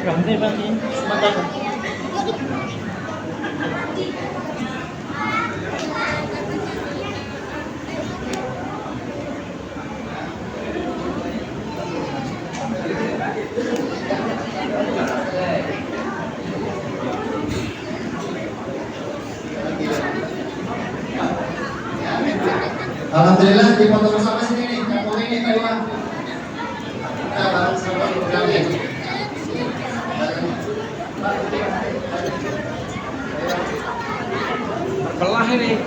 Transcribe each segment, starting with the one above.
Berhenti berhenti. Sebentar. Alhamdulillah dipoto bersama sini nih, kampung ini kedua. Kita bareng sama programnya. Belah ini.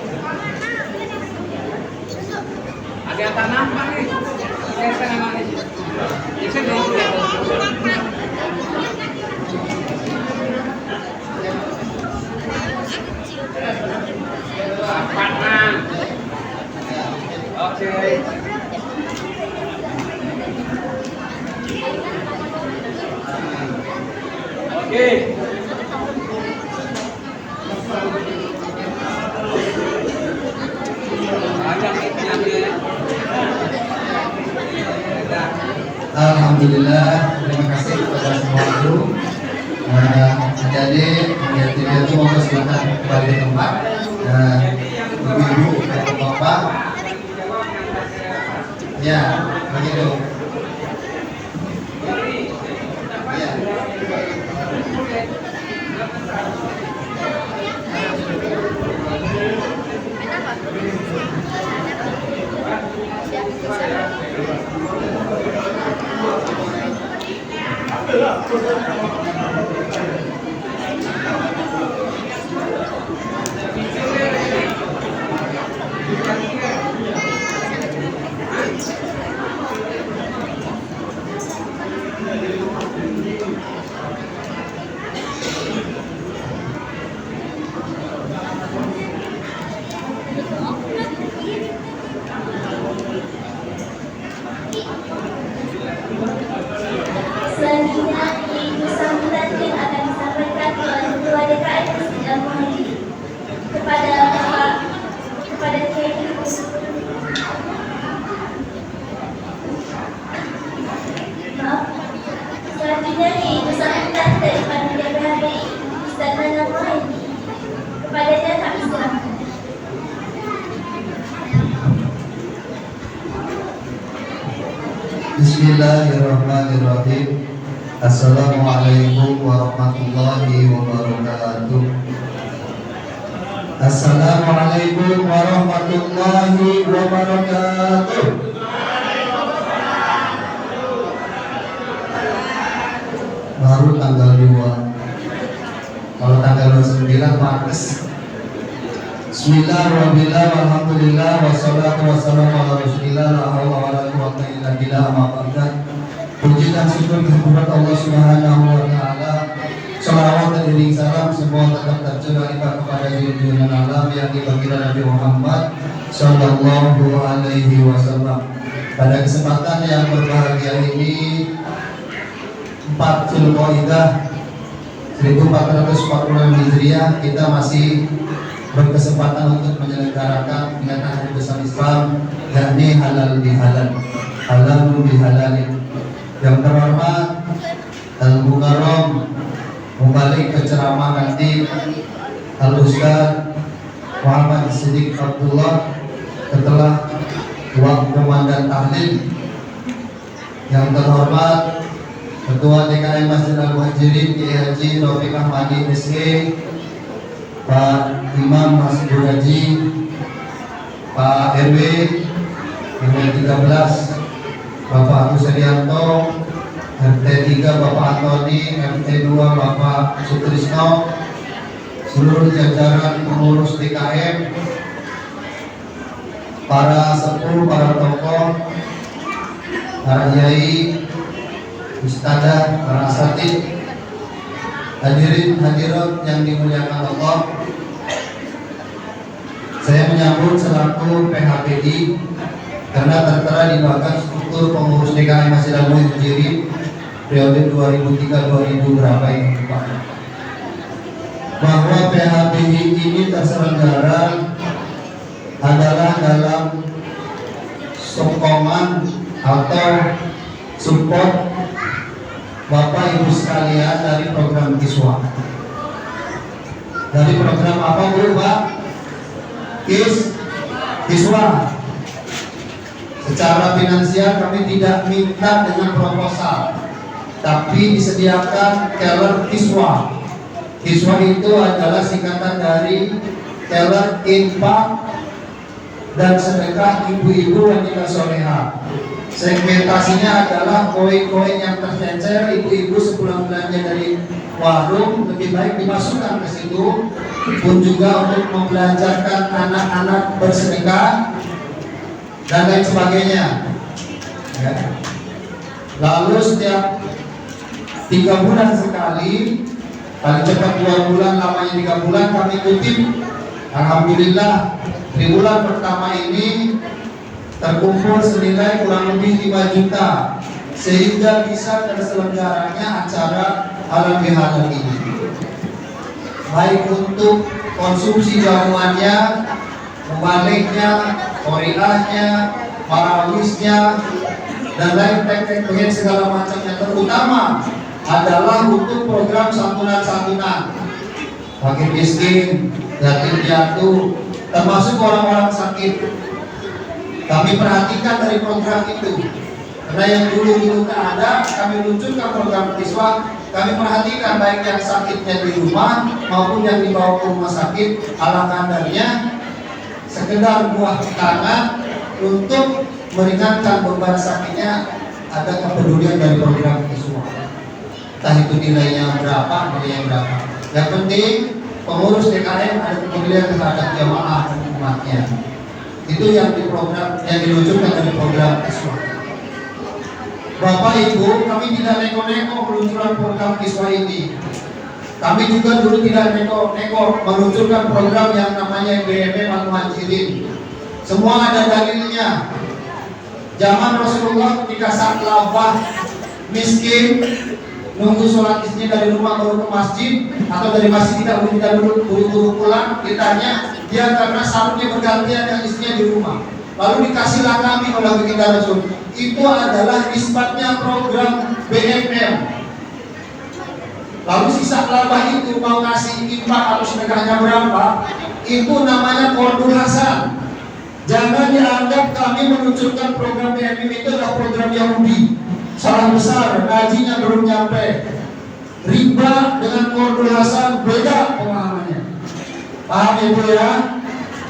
Ada tanah apa nih? Geser emang nih. Geser nih. Panas. Oke. Oke. Alhamdulillah, terima kasih kepada semua guru. Adik-adik, dia itu mau silakan kembali ke tempat. Ibu-ibu, bapak, ya begitu. Ya. Selanjutnya, Ibu sambutan akan disampaikan oleh Ketua DKM Masjid Al-Muhajir kepada Kiai. Maaf. Selanjutnya, Ibu sambutan dari Panitia PHBI Ustaz Nanang Muhaidi. Kepadanya kami silakan. Bismillahirrahmanirrahim. Assalamualaikum warahmatullahi wabarakatuh. Assalamualaikum warahmatullahi wabarakatuh. Baru tanggal 2. Kalau tanggal 29 Maret. Bismillahirrahmanirrahim. Alhamdulillah wassalatu wassalamu ala Rasulillah la haula wala quwwata illa billah amma ba'd. Puji dan syukur kehadirat Allah Subhanahu wa taala. Salawat dan iring salam semua tetap tercurah kepada junjungan alam yang dibagikan Nabi Muhammad sallallahu alaihi wasallam. Pada kesempatan yang berbahagia ini 4 Zulqa'dah 1446 Hijriah kita masih berkesempatan untuk menyelenggarakan kegiatan hari besar Islam, yakni halal bihalal, halal bihalalin. Yang terhormat Al-Mukarram membalik ke ceramah nanti Al-Ustaz Muhammad Siddiq Abdullah setelah waktu komandan tahlil. Yang terhormat Ketua DKM Masjid Al-Muhajirin Kiai Haji Taufik Ahmadi SE, Pak Imam Masjid Haji, Pak RW 13, Bapak Agus Arianto, RT 3 Bapak Antoni, RT 2 Bapak Sutrisno, seluruh jajaran pengurus DKM, para sepuh, para tokoh, para kiai, ustadzah, para asatidz, hadirin hadirat yang dimuliakan Allah. Saya menyambut selaku PHBI karena tertera di belakang struktur pengurus DKM Masjid Al-Muhajirin periode 2003-2000 berapa ini Pak, bahwa PHBI ini terselenggara adalah dalam sokongan atau support Bapak Ibu sekalian dari program Kiswa. Dari program apa Bu Pak? Kiswa. Secara finansial kami tidak minta dengan proposal, tapi disediakan teller Kiswa. Kiswa itu adalah singkatan dari teller infak dan sedekah ibu-ibu wanita soleha. Segmentasinya adalah koin-koin yang tercecer, ibu-ibu sepulang belanja dari warung lebih baik dimasukkan ke situ, pun juga untuk membelajarkan anak-anak bersedekah dan lain sebagainya. Ya. Lalu setiap 3 bulan sekali, paling cepat 2 bulan, lamanya 3 bulan kami kutip. Alhamdulillah di bulan pertama ini terkumpul senilai kurang lebih 5 juta, sehingga bisa terselenggaranya acara halal bihalal ini, baik untuk konsumsi jamuannya, membaliknya, koriahnya, marawisnya, dan lain teknik segala macamnya. Terutama adalah untuk program santunan-santunan bagi miskin, yatim piatu, termasuk orang-orang sakit. Kami perhatikan dari program itu, karena yang dulu tak ada, kami luncurkan program Kiswa. Kami perhatikan baik yang sakitnya di rumah maupun yang dibawa ke rumah sakit, ala kadarnya sekedar buah tangan untuk meringankan beban sakitnya. Ada kepedulian dari program Kiswa. Entah itu nilainya berapa. Yang penting pengurus DKM ada kepedulian terhadap jamaah dan umatnya. Itu yang diluncurkan dari program Kiswa. Bapak Ibu, kami tidak neko-neko meluncurkan program Kiswa ini. Kami juga dulu tidak neko-neko meluncurkan program yang namanya BMM Al-Muhajirin. Semua ada dalilnya. Zaman Rasulullah ketika saat labah miskin, nunggu sholat isnya dari rumah baru ke masjid, atau dari masjid tidak buru-buru pulang, ditanya, dia karena sarungnya bergantian yang istrinya di rumah. Lalu dikasihlah kami oleh baginda Rasul. Itu adalah nisbatnya program BMM. Lalu sisa labah itu mau kasih infak atau sedekahnya berapa? Itu namanya qardul hasan. Jangan dianggap kami meluncurkan program BMM itu adalah program Yahudi. Salah besar, gajinya belum nyampe. Riba dengan qardul hasan beda pemahamannya. Paham Ibu ya?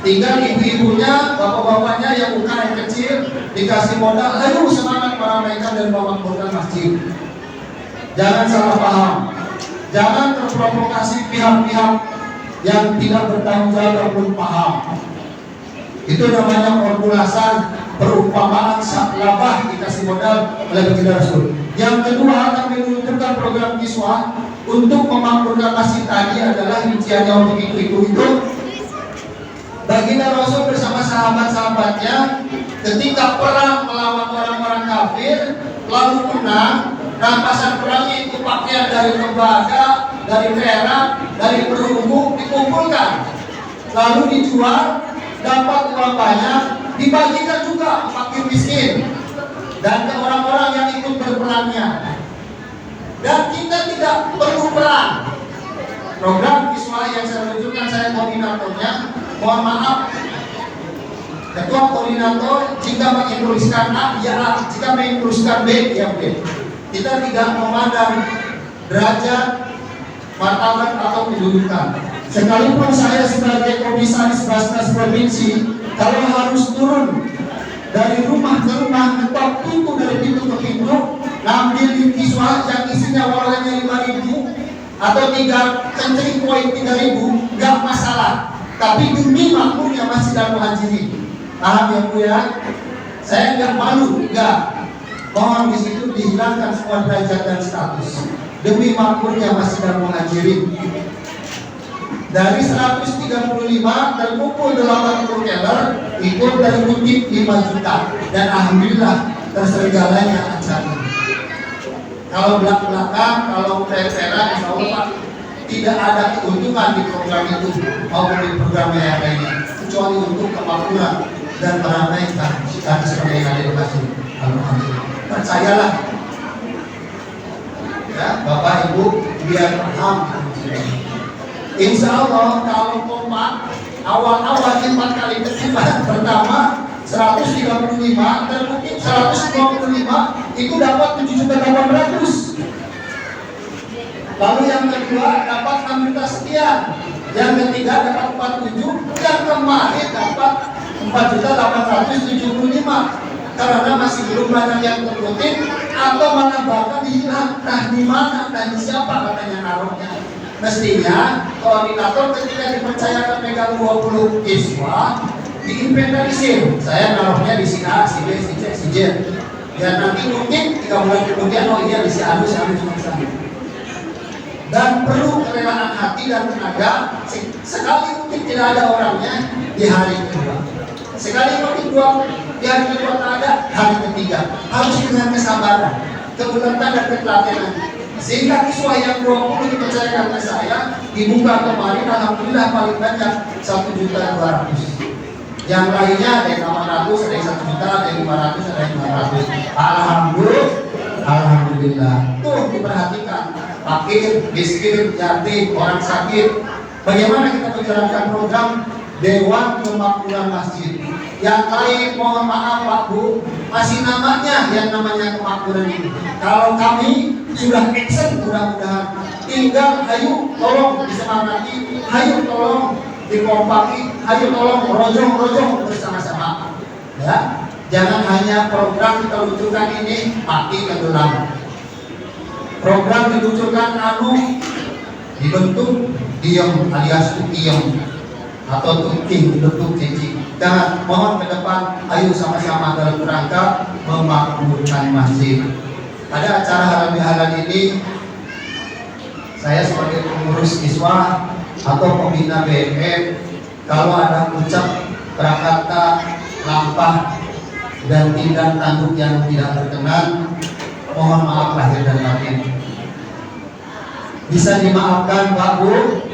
Tinggal ibu-ibunya, bapak-bapaknya yang UKM kecil dikasih modal, ayo semangat meramaikan dan memakmurkan masjid. Jangan salah paham. Jangan terprovokasi pihak-pihak yang tidak bertanggung jawab dan belum paham. Itu namanya formulasan perumpamaan saklabah dikasih modal oleh baginda Rasul. Yang kedua, kami meluncurkan program Kiswa untuk memakmurkan masjid tadi adalah rinciannya untuk itu. Baginda Rasul bersama sahabat-sahabatnya ketika perang melawan orang-orang kafir lalu menang, rampasan perangnya itu pakaian dari tembaga, dari perak, dari perunggu dikumpulkan, lalu dijual, dapat uang banyak, dibagikan juga fakir miskin dan ke orang-orang yang ikut berperangnya. Dan kita tidak perlu perang. Program Kiswa yang saya luncurkan, saya koordinatornya. Mohon maaf, ketua koordinator jika menginstruksikan A, ya A, jika menginstruksikan B, ya B. Kita tidak memandang derajat, martabat atau kedudukan. Sekalipun saya sebagai komisaris Basnas Provinsi, kalau harus turun dari rumah ke rumah, ngetok pintu dari pintu ke pintu, ngambil Kiswa yang isinya warnanya 5.000 atau 3 centering poin 3.000, nggak masalah. Tapi demi makmurnya Masjid Al-Muhajirin. Paham ya Bu ya? Saya nggak malu, nggak. Mohon di situ dihilangkan semua derajat dan status. Demi makmurnya Masjid Al-Muhajirin. Dari 135 terkumpul 80 keller, ikut dari kutip 5 juta. Dan alhamdulillah terselenggaranya acara ini. Kalau belak-belakan, kalau fair-fairan, insya Allah Pak, tidak ada keuntungan di program itu maupun di program yang lainnya, kecuali untuk kemakmuran dan meramaikan seperti yang ada di masjid. Alhamdulillah. Percayalah, ya, Bapak Ibu biar paham. Insya Allah kalau kompak awal-awal 4 kali terlibat pertama 135 terkutip 125 itu dapat 7.800.000. Lalu yang kedua dapat 6 juta sekian, yang ketiga dapat 47, yang kemarin dapat 4.875. Karena masih belum banyak yang terkutip atau mana bahkan hilang. Nah di mana dan di siapa katanya naruhnya? Mestinya koordinator ketika dipercayakan pegang 20 siswa diinventarisir. Saya naruhnya di si A, si B, si C, si J. Dan nanti mungkin 3 bulan kemudian oh iya di si Anu cuma sana. Dan perlu kerelaan hati dan tenaga. Sekali mungkin tidak ada orangnya di hari kedua. Sekali mungkin di hari kedua tak ada, hari ketiga harus dengan kesabaran, kebulatan dan ketelatenan. Sehingga siswa yang 20 dipercayakan ke saya dibuka kemarin, alhamdulillah paling banyak 1.200.000. Yang lainnya ada yang 800, ada yang 1 juta, ada yang 500, ada yang 500. Alhamdulillah. Tuh diperhatikan, fakir, miskin, yatim, orang sakit. Bagaimana kita menjalankan program Dewan Kemakmuran Masjid? Yang lain mohon maaf Pak Bu, masih namanya yang namanya kemakmuran ini. Kalau kami sudah action mudah-mudahan, tinggal ayo tolong disemangati, ayo tolong dikompaki, ayo tolong rojong bersama-sama. Ya, jangan hanya program kita luncurkan ini mati tenggelam. Program diluncurkan dibentuk diam alias tukiam atau tuking dibentuk cici. Dan mohon ke depan ayo sama-sama dalam rangka memakmurkan masjid. Pada acara halal ini saya sebagai pengurus siswa atau pembina BMM, kalau ada ucap prakata lampah dan tindak tanduk yang tidak berkenan, mohon maaf lahir dan batin. Bisa dimaafkan Pak Bu?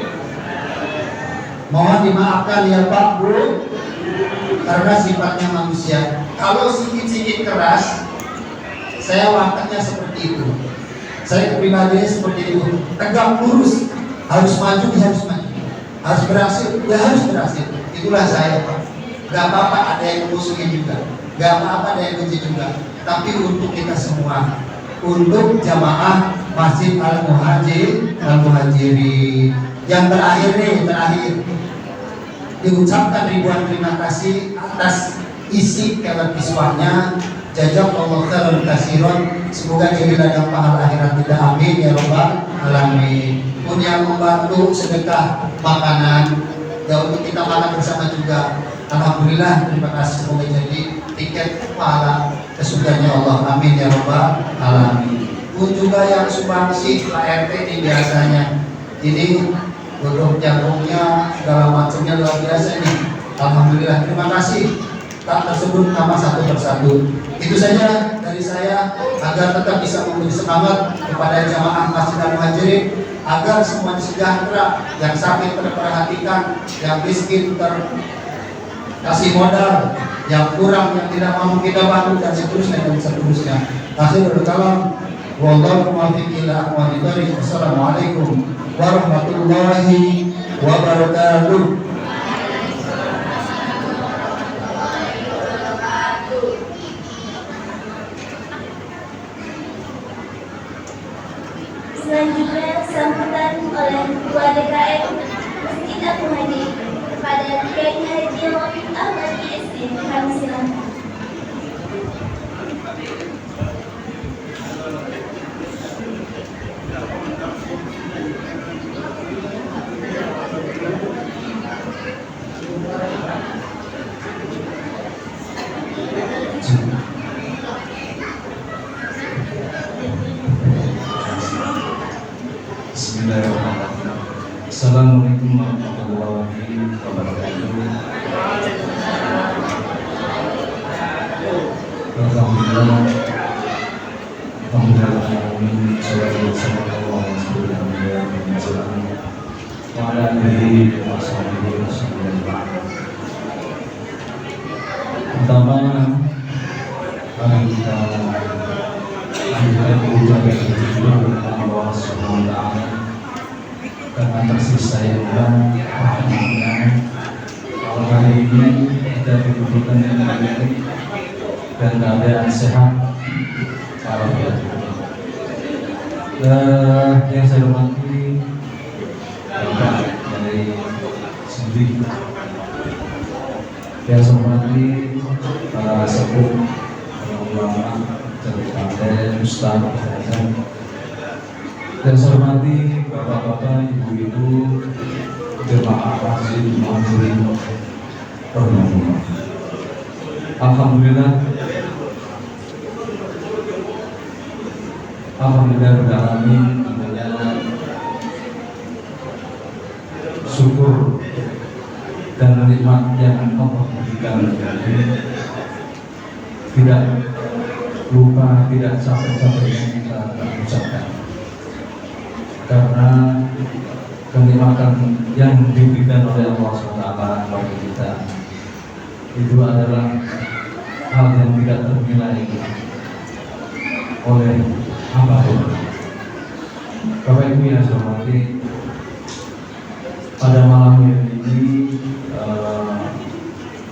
Mohon dimaafkan ya Pak Bu, karena sifatnya manusia. Kalau sedikit-sedikit keras, saya wataknya seperti itu. Saya kepribadiannya seperti itu. Tegak lurus, harus maju, ya harus maju. Harus berhasil, ya harus berhasil. Itulah saya Pak. Gak apa-apa ada yang musuhin juga, gak apa-apa ada yang benci juga. Tapi untuk kita semua, untuk jamaah Masjid Al-Muhajirin. Yang terakhir diucapkan ribuan terima kasih atas isi kelet kiswahnya. Jazakallahu khairan katsiran. Semoga jadi ladang pahala akhirat kita, amin ya rabbal alamin. Pun yang membantu sedekah makanan ya untuk kita makan bersama juga, alhamdulillah terima kasih. Semoga jadi tiket pahala kesudahannya Allah, amin ya rabbal alamin. Pun juga yang sumbangsi Pak RT ini biasanya ini godok jagungnya segala macamnya luar biasa nih, alhamdulillah terima kasih. Tak tersebut nama satu persatu. Itu saja dari saya agar tetap bisa memberi semangat kepada jamaah Masjid Al-Muhajirin agar semua sejahtera, yang sakit terperhatikan, yang miskin terkasih modal, yang kurang yang tidak mampu kita bantu dan seterusnya. Akhirul kalam, wallahu muwaffiq ila aqwamit thoriq. Wassalamualaikum warahmatullahi wabarakatuh. Selanjutnya sambutan oleh Ketua DKM Masjid Al-Muhajirin kepada Kiai Haji Rafiq Ahmad ISD. Kami silakan. Bismillahirrahmanirrahim. Assalamualaikum warahmatullahi wabarakatuh. Alhamdulillah. Alhamdulillah. Sallallahu alaihi wasallam. Wa ala alihi wa sahbihi wasallam. Pertama, kita mengucapkan Taala karena tersisa yang perhatian. Kalau hari ini kita dibutuhkan yang baik dan keadaan sehat, kalau yang saya hormati Bapak dari Sendiri, yang saya hormati para sepuh, para ulama, dari Ustaz, dan saya hormati bapak-bapak, ibu-ibu, jemaah masjid Muhammadiyah. Alhamdulillah beralamin, syukur dan nikmat yang Allah berikan tidak lupa, tidak capek-capek yang kita ucapkan, karena kenikmatan yang diberikan oleh Allah SWT bagi kita itu adalah hal yang tidak ternilai oleh apapun. Bapak Ibu yang saya hormati, pada malam ini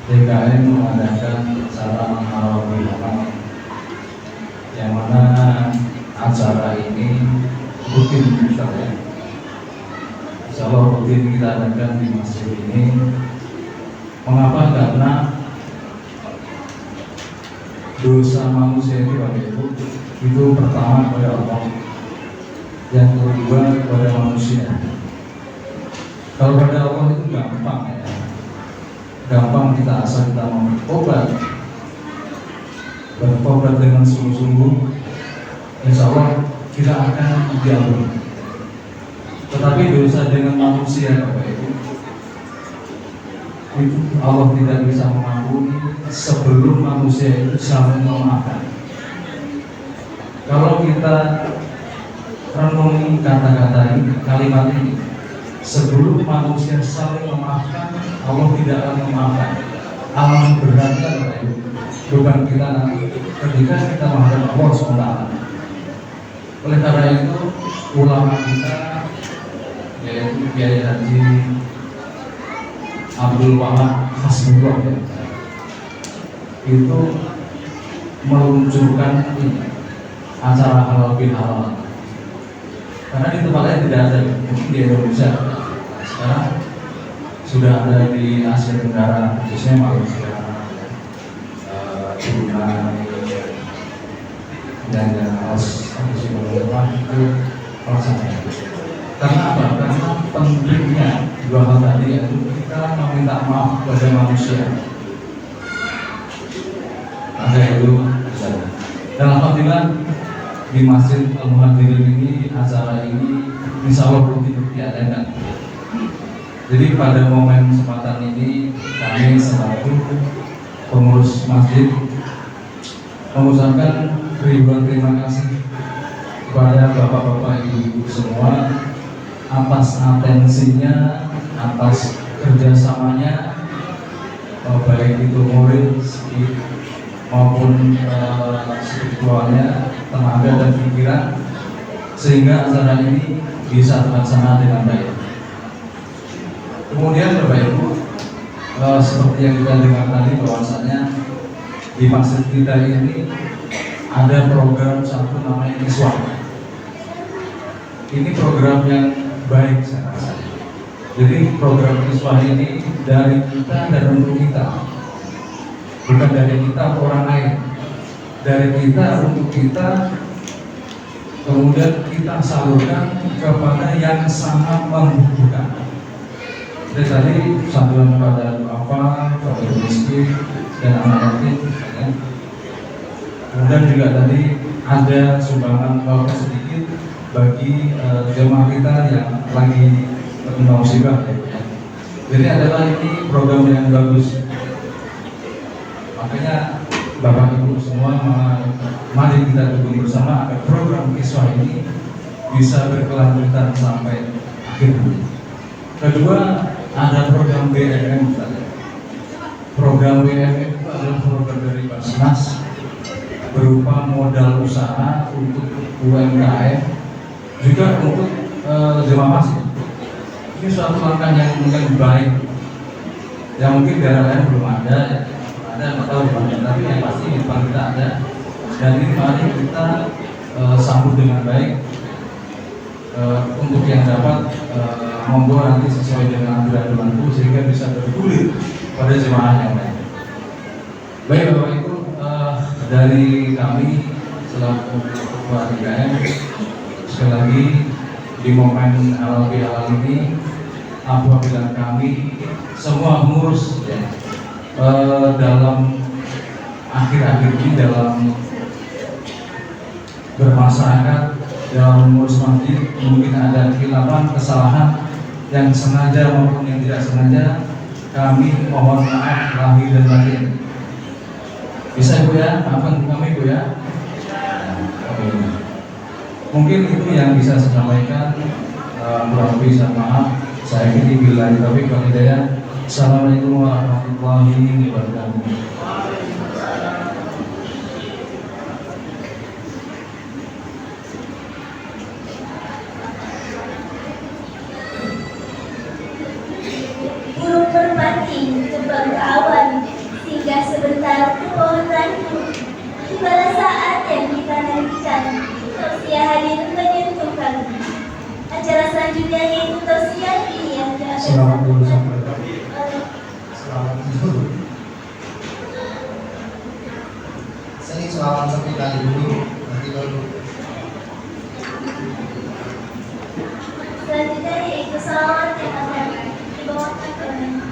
DKM mengadakan acara Marawih yang mana acara ini rutin misalnya. Insyaallah rutin kita adakan di masjid ini. Mengapa? Karena dosa manusia itu Bapak Ibu itu pertama kepada Allah, yang kedua kepada manusia. Kalau pada Allah itu gampang ya, gampang kita asal kita mau bertobat dengan sungguh-sungguh, insya Allah kita akan diampuni. Tetapi dosa dengan manusia Bapak Ibu itu Allah tidak bisa mengampuni sebelum manusia itu saling memaafkan. Kalau kita renungi kata-kata ini, kalimat ini, sebelum manusia saling memaafkan, Allah tidak akan memaafkan. Alam beratnya beban kita nanti ketika kita menghadap Allah SWT. Oleh karena itu, ulama kita yaitu Kiai Haji Abdul Wahab Hasbullah itu meluncurkan ini, acara halal bihalal. Karena di tempat lain tidak ada, mungkin di Indonesia. Sekarang sudah ada di Asia Tenggara, khususnya Malaysia, Brunei, dan itu alasannya. Karena apa? Karena pentingnya dua hal tadi, yaitu kita meminta maaf kepada manusia. Maka itu dan alhamdulillah di Masjid Al-Muhajirin ini acara ini insya Allah rutin diadakan. Jadi pada momen kesempatan ini kami selaku pengurus masjid mengucapkan ribuan terima kasih kepada bapak-bapak, ibu-ibu semua atas atensinya, atas kerjasamanya, baik itu moral maupun spiritualnya, tenaga dan pikiran, sehingga acara ini bisa terlaksana dengan baik. Kemudian Bapak Ibu, seperti yang kita dengar tadi bahwasanya di masjid kita ini ada program satu namanya Iswah. Ini program yang baik saya rasa. Jadi program Iswah ini dari kita dan untuk kita, bukan dari kita ke orang lain, dari kita untuk kita, kemudian kita salurkan kepada yang sangat membutuhkan. Jadi tadi santunan kepada apa, fakir miskin dan anak yatim, ya. Kemudian juga tadi ada sumbangan sedikit bagi jemaah kita yang lagi terkena musibah, ya. Jadi adalah ini program yang bagus. Makanya Bapak Ibu semua, mari kita dukung bersama agar program Iswah ini bisa berkelanjutan sampai akhir. Kedua, ada program BMM. Program BMM itu adalah program dari Basnas berupa modal usaha untuk UMKM, juga untuk berterima kasih. Ini suatu langkah yang baik, yang mungkin daerah lain belum ada atau belum ada, tapi yang pasti di depan kita ada. Dan ini mari kita sambut dengan baik untuk yang dapat monggo nanti sesuai dengan aturan berlaku sehingga bisa bergulir pada jemaah yang lain. Baik Bapak Ibu, dari kami selaku Ketua DKM sekali lagi di momen halal bihalal ini apabila kami semua pengurus dalam akhir-akhir ini dalam bermasyarakat dalam mengurus masjid mungkin ada khilafan, kesalahan yang sengaja maupun yang tidak sengaja, kami mohon maaf lahir dan batin. Bisa Ibu ya, maafkan kami Ibu ya. Oke. Mungkin itu yang bisa saya sampaikan. Kurang lebih saya maaf. Saya kini bila tapi kalau hidayah. Assalamualaikum warahmatullahi wabarakatuh. Burung merpati terbang ke awan, singgah sebentar ke pohon randu. Tibalah saat yang kita nantikan, tausiah hadir menyentuh kami. Acara selanjutnya yaitu tausiah ini yang akan Selamat dulu sampai. oleh Selamat dulu. Saya ingin selamat sampai kali dulu, nanti baru. selanjutnya yaitu salawat yang akan dibawakan oleh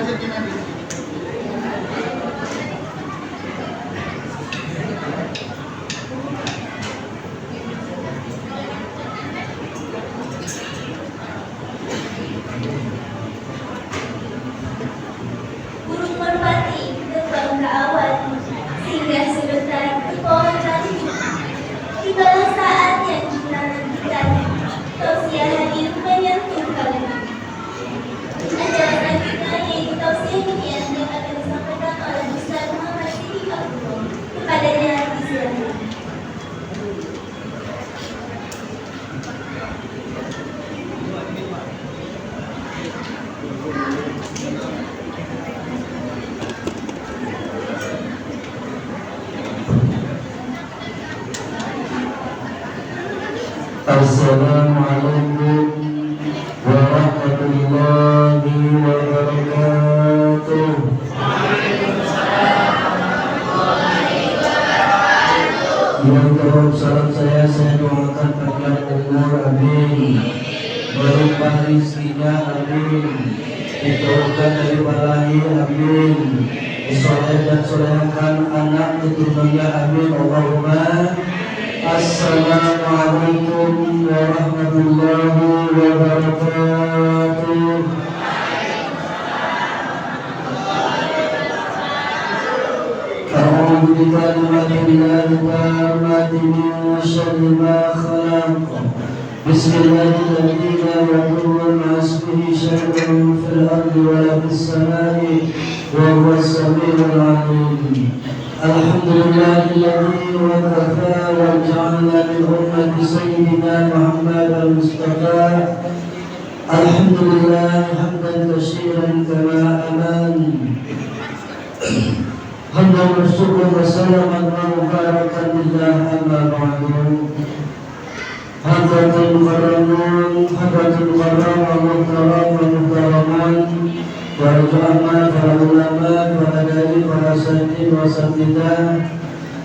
lanjutin lagi. Burung merpati terbang ke awan, singgah sebentar di pohon randu. Tibalah saat yang kita nantikan, tausiah hadir menyentuh kalbu. Acara selanjutnya yaitu tausiah hunian yang akan disampaikan oleh Ustaz Muhammad Siddiq Abdullah. Kepadanya disilakan. Assalamualaikum warahmatullahi wabarakatuh. Yang jawab salam saya doakan panjang umur, amin. Berubah rezekinya, amin. Dijauhkan dari balahi, amin. Disoleh dan solehakan anak keturunannya, amin. Allahumma. Assalamualaikum warahmatullahi wabarakatuh. A'udzu bikalimatillah tammati min syarri ma khalaq. Bismillahirrahmanirrahim. La yadurru ma'a ismihi syai'un fil ardi wa la fis samai wa huwa as-sami'ul 'alim. Alhamdulillahilladzi wa kafa wa ja'alna min ummati sayyidina Muhammad al-Mustafa. Alhamdulillah hamdan katsiran kama aman. Hamdan wa syukran wa salaman wa mubarakan billah amma ba'du. Hadratul mukarramun, hadratul mukarram wa muhtaram wa muhtaraman, para ulama, para ulama, para dai, para santri, para santridah,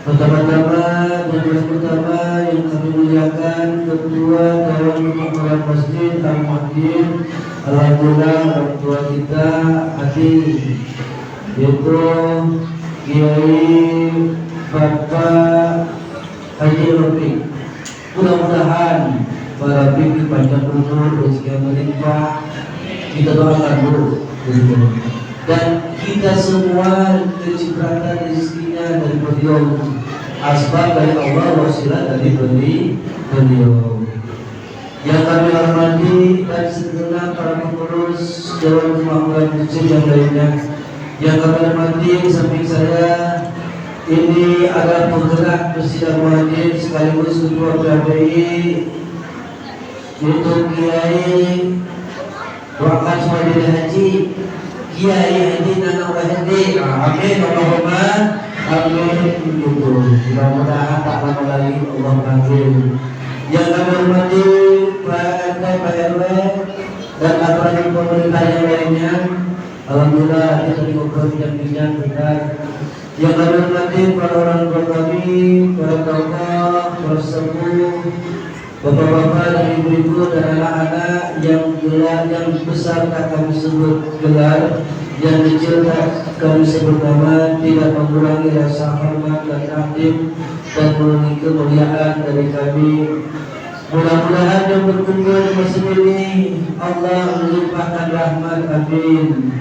pertama-tama dan yang pertama yang kami muliakan Ketua Dewan Pengurus Masjid Al-Muhaddin, alhamdulillah orang tua kita hati, yaitu Kiai Bapak Haji Rafiq. Mudah-mudahan para bibi panjang umur, rezeki yang melimpah. Kita doakan dulu, dan kita semua kecipratan rezekinya dari beliau, asbab dari Allah, wasilah dari beliau. Yang kami hormati dan segenap para pengurus Dewan Pengurus Masjid yang lainnya, yang kami hormati di samping saya ini adalah penggerak Masjid Al-Muhaddin sekaligus Ketua PAPI, yaitu Kiai Wakaf Swadil Haji Kiai Haji Nana Wahidi. Amin Allahumma amin. Mudah-mudahan tak lama lagi Allah panggil. Yang kami hormati Pak RT, Pak RW dan aparatur pemerintah yang lainnya, alhamdulillah kita ngobrol bincang-bincang benar. Yang kami hormati para orang tua kami, para tokoh, para sepuh, bapak-bapak dan ibu-ibu dan anak-anak yang gelar yang besar tak kami sebut gelar, yang kecil tak kami sebut nama, tidak mengurangi rasa hormat dan takdim dan mengurangi kemuliaan dari kami. Mudah-mudahan yang berkumpul di masjid ini Allah melimpahkan rahmat, amin.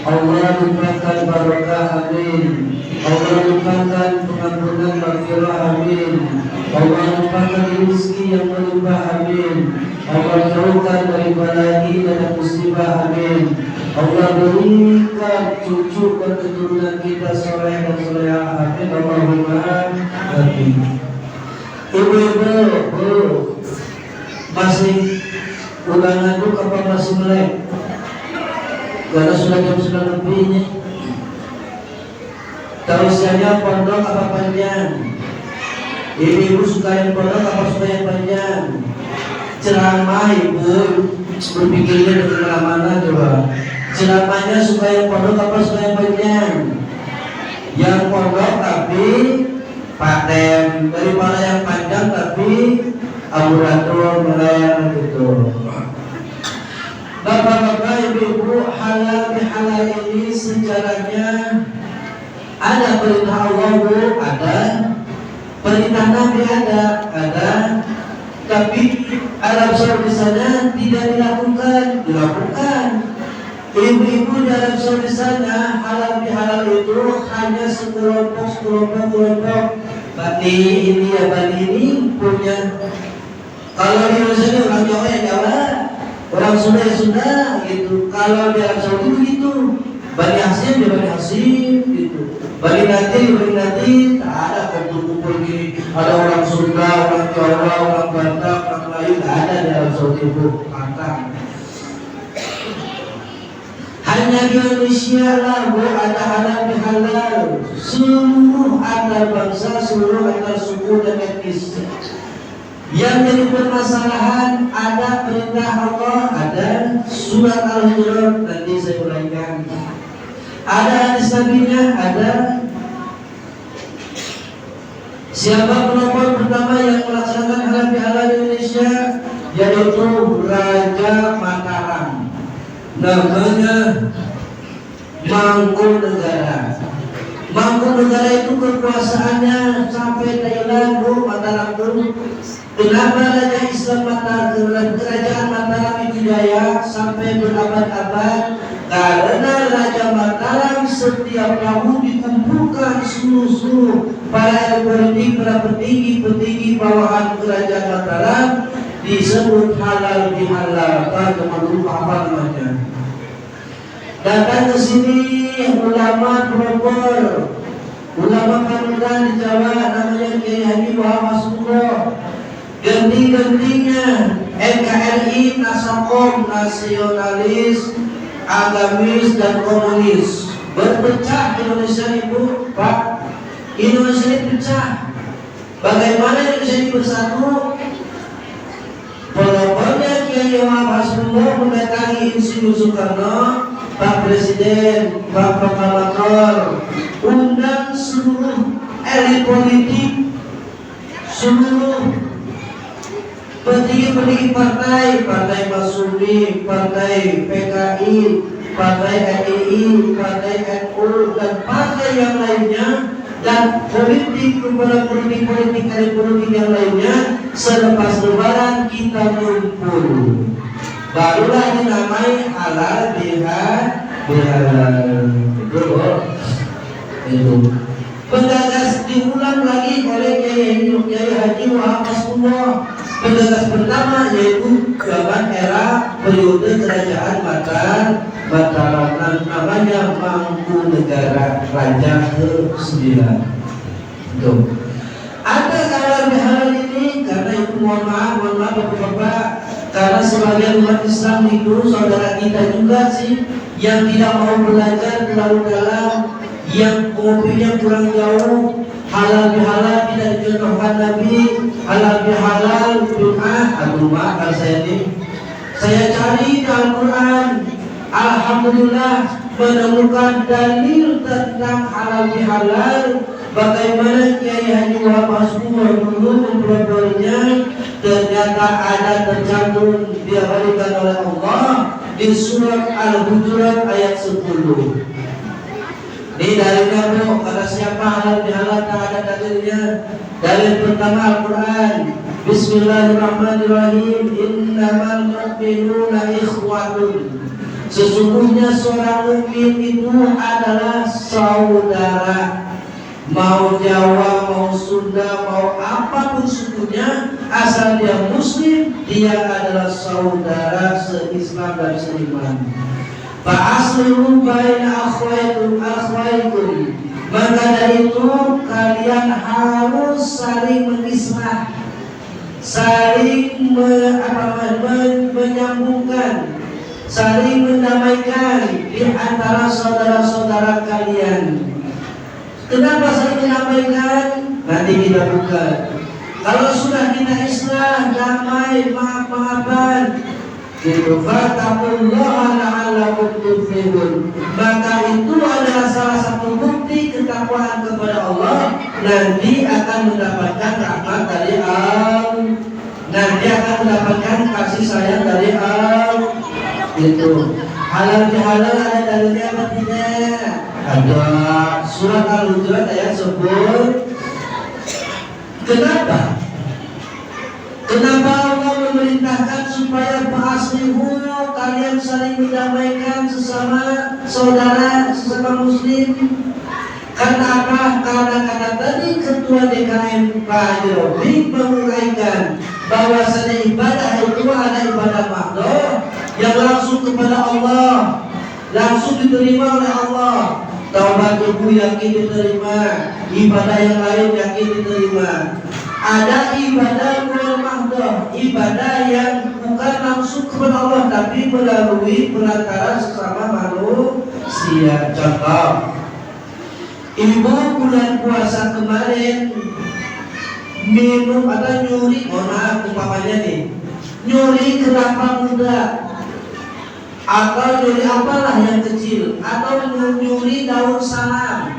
Allah limpahkan barakah, amin. Allah limpahkan pengampunan maghfirah, amin. Allah limpahkan rezeki yang melimpah, amin. Allah jauhkan dari balahi dan musibah, amin. Allah berikan cucu dan keturunan kita soleh dan solehah, amin. Allahumma amin. Ibu-ibu, masih ulangan dulu apa masih melek? Karena sudah jam 9 lebih ini. Tausiahnya pondok apa panjang? Ibu suka yang pondok apa suka yang panjang? Ceramah ibu berpikirnya dari mana coba? Ceramahnya suka yang pondok apa suka yang panjang? Yang pondok tapi paten, daripada yang panjang tapi ambulator melayar gitu. Bapak-bapak, ibu-ibu Ibu, halal bihalal ini sejarahnya ada perintah Allah Bu, ada perintah Nabi ada, tapi Arab Saudi sana tidak dilakukan. Ibu-ibu di Arab Saudi sana halal bihalal itu hanya sekelompok. Bani ini punya. Kalau di Indonesia orang Jawa ya Jawa, orang Sunda ya Sunda gitu. Kalau di Arab Saudi begitu, Bani Hasyim ya Bani Hasyim gitu. Bani Nadir, tak ada kumpul-kumpul gini. Ada orang Sunda, orang Jawa, orang Batak, orang Melayu, tak ada di Arab Saudi Bu. Mantap. Hanya di Indonesia lah Bu ada halal bihalal. Seluruh antar bangsa, seluruh antar suku dan etnis. Yang jadi permasalahan ada perintah Allah, ada surat Al-Hujurat, nanti saya uraikan. Ada hadis Nabi-nya, ada. Siapa penopang pertama yang melaksanakan halal bihalal di Indonesia? Yaitu Raja Mataram. Namanya Mangkunegara. Mangkunegara itu kekuasaannya sampai Thailand Bu, Mataram Bu. Kenapa Raja Islam Mataram, Kerajaan Mataram itu jaya sampai berabad-abad? Karena Raja Mataram setiap tahun dikumpulkan seluruh para politik, para petinggi bawahan Kerajaan Mataram, disebut halal bihalal. Teman lupa apa namanya? Datang ke sini ulama pelopor, ulama panutan di Jawa namanya Kiai Haji Muhammad Sungguh. Ganti-gantinya NKRI, Nasakom, nasionalis, agamis dan komunis berpecah Indonesia Ibu, Pak. Indonesia ini pecah. Bagaimana Indonesia ini bersatu? Pelopornya Kiai Muhammad Sungguh mendatangi Insinyur Soekarno, Pak Presiden, Pak Proklamator, undang seluruh elit politik, seluruh petinggi partai Masyumi, partai PKI, partai NII, partai NU, dan partai yang lainnya, dan kepala politik yang lainnya. Selepas Lebaran kita kumpul, barulah dinamai halal bihalal. Itu penggagas diulang lagi oleh Kiai Haji Muhammad Sungguh. Penggagas pertama yaitu zaman era periode kerajaan Mataram, namanya Mangkunegara, Raja ke-9. Ada halal bihalal ini karena itu mohon maaf Bapak-bapak, karena sebagian umat Islam itu saudara kita juga sih yang tidak mau belajar terlalu dalam, yang kopinya kurang jauh. Halal bihalal tidak dicontohkan Nabi, halal bihalal bid'ah. Aduh maaf kalau saya cari di Al-Quran, alhamdulillah menemukan dalil tentang halal bihalal. Bagaimana Kiai Haji Muhammad Sungguh dulu mempelajarinya, ternyata ada tercantum diberikan oleh Allah di surat Al-Hujurat ayat 10. Ini dalilnya Bu, kata siapa halal bihalal tak ada dalilnya. Dalil pertama Al-Quran, Bismillahirrahmanirrahim, innamal mu'minuna ikhwatun. Sesungguhnya seorang mukmin itu adalah saudara. Mau Jawa, mau Sunda, mau apapun sukunya, asal dia Muslim, dia adalah saudara se-Islam dan seiman. Fa'aslihu baina akhwaikum. Maka dari itu kalian harus saling mengislah, saling menyambungkan, saling mendamaikan di antara saudara-saudara kalian. Kenapa saling mendamaikan? Nanti kita buka. Kalau sudah kita islah, damai, maaf-maafan, fattaqullaha la'allakum tuflihun. Maka itu adalah salah satu bukti ketakwaan kepada Allah. Nanti akan mendapatkan rahmat dari Allah. Nanti akan mendapatkan kasih sayang dari Allah. Itu halal bihalal ada dalilnya apa tidak? Ada. Surat Al-Hujurat ayat 10. Kenapa Allah memerintahkan supaya fa'aslihu, kalian saling mendamaikan sesama saudara, sesama muslim? Karena apa? Karena kata tadi Ketua DKM Pak Haji Robi menguraikan bahwasanya ibadah itu ada ibadah mahdoh yang langsung kepada Allah, langsung diterima oleh Allah. Taubat ibu yakin diterima, ibadah yang lain yakin diterima. Ada ibadah yang mahdoh, ibadah yang bukan langsung kepada Allah tapi melalui perantara sesama manusia. Contoh, ibu bulan puasa kemarin minum atau nyuri, mohon maaf umpamanya nih, nyuri kelapa muda atau nyuri apalah yang kecil, atau nyuri daun salam,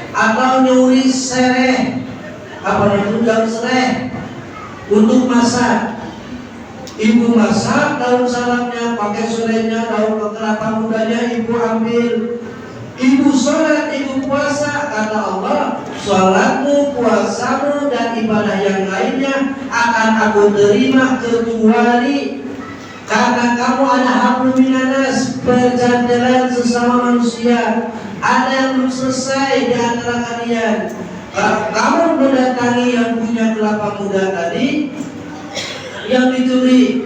atau nyuri sereh, apa itu daun sereh untuk masak. Ibu masak daun salamnya, pakai serehnya, daun kelapa mudanya ibu ambil. Ibu sholat, ibu puasa, kata Allah, sholatmu, puasamu, dan ibadah yang lainnya akan aku terima kecuali karena kamu ada hablum minanas, perjanjian sesama manusia, ada yang belum selesai di antara kalian. Kamu mendatangi yang punya kelapa muda tadi, yang dicuri,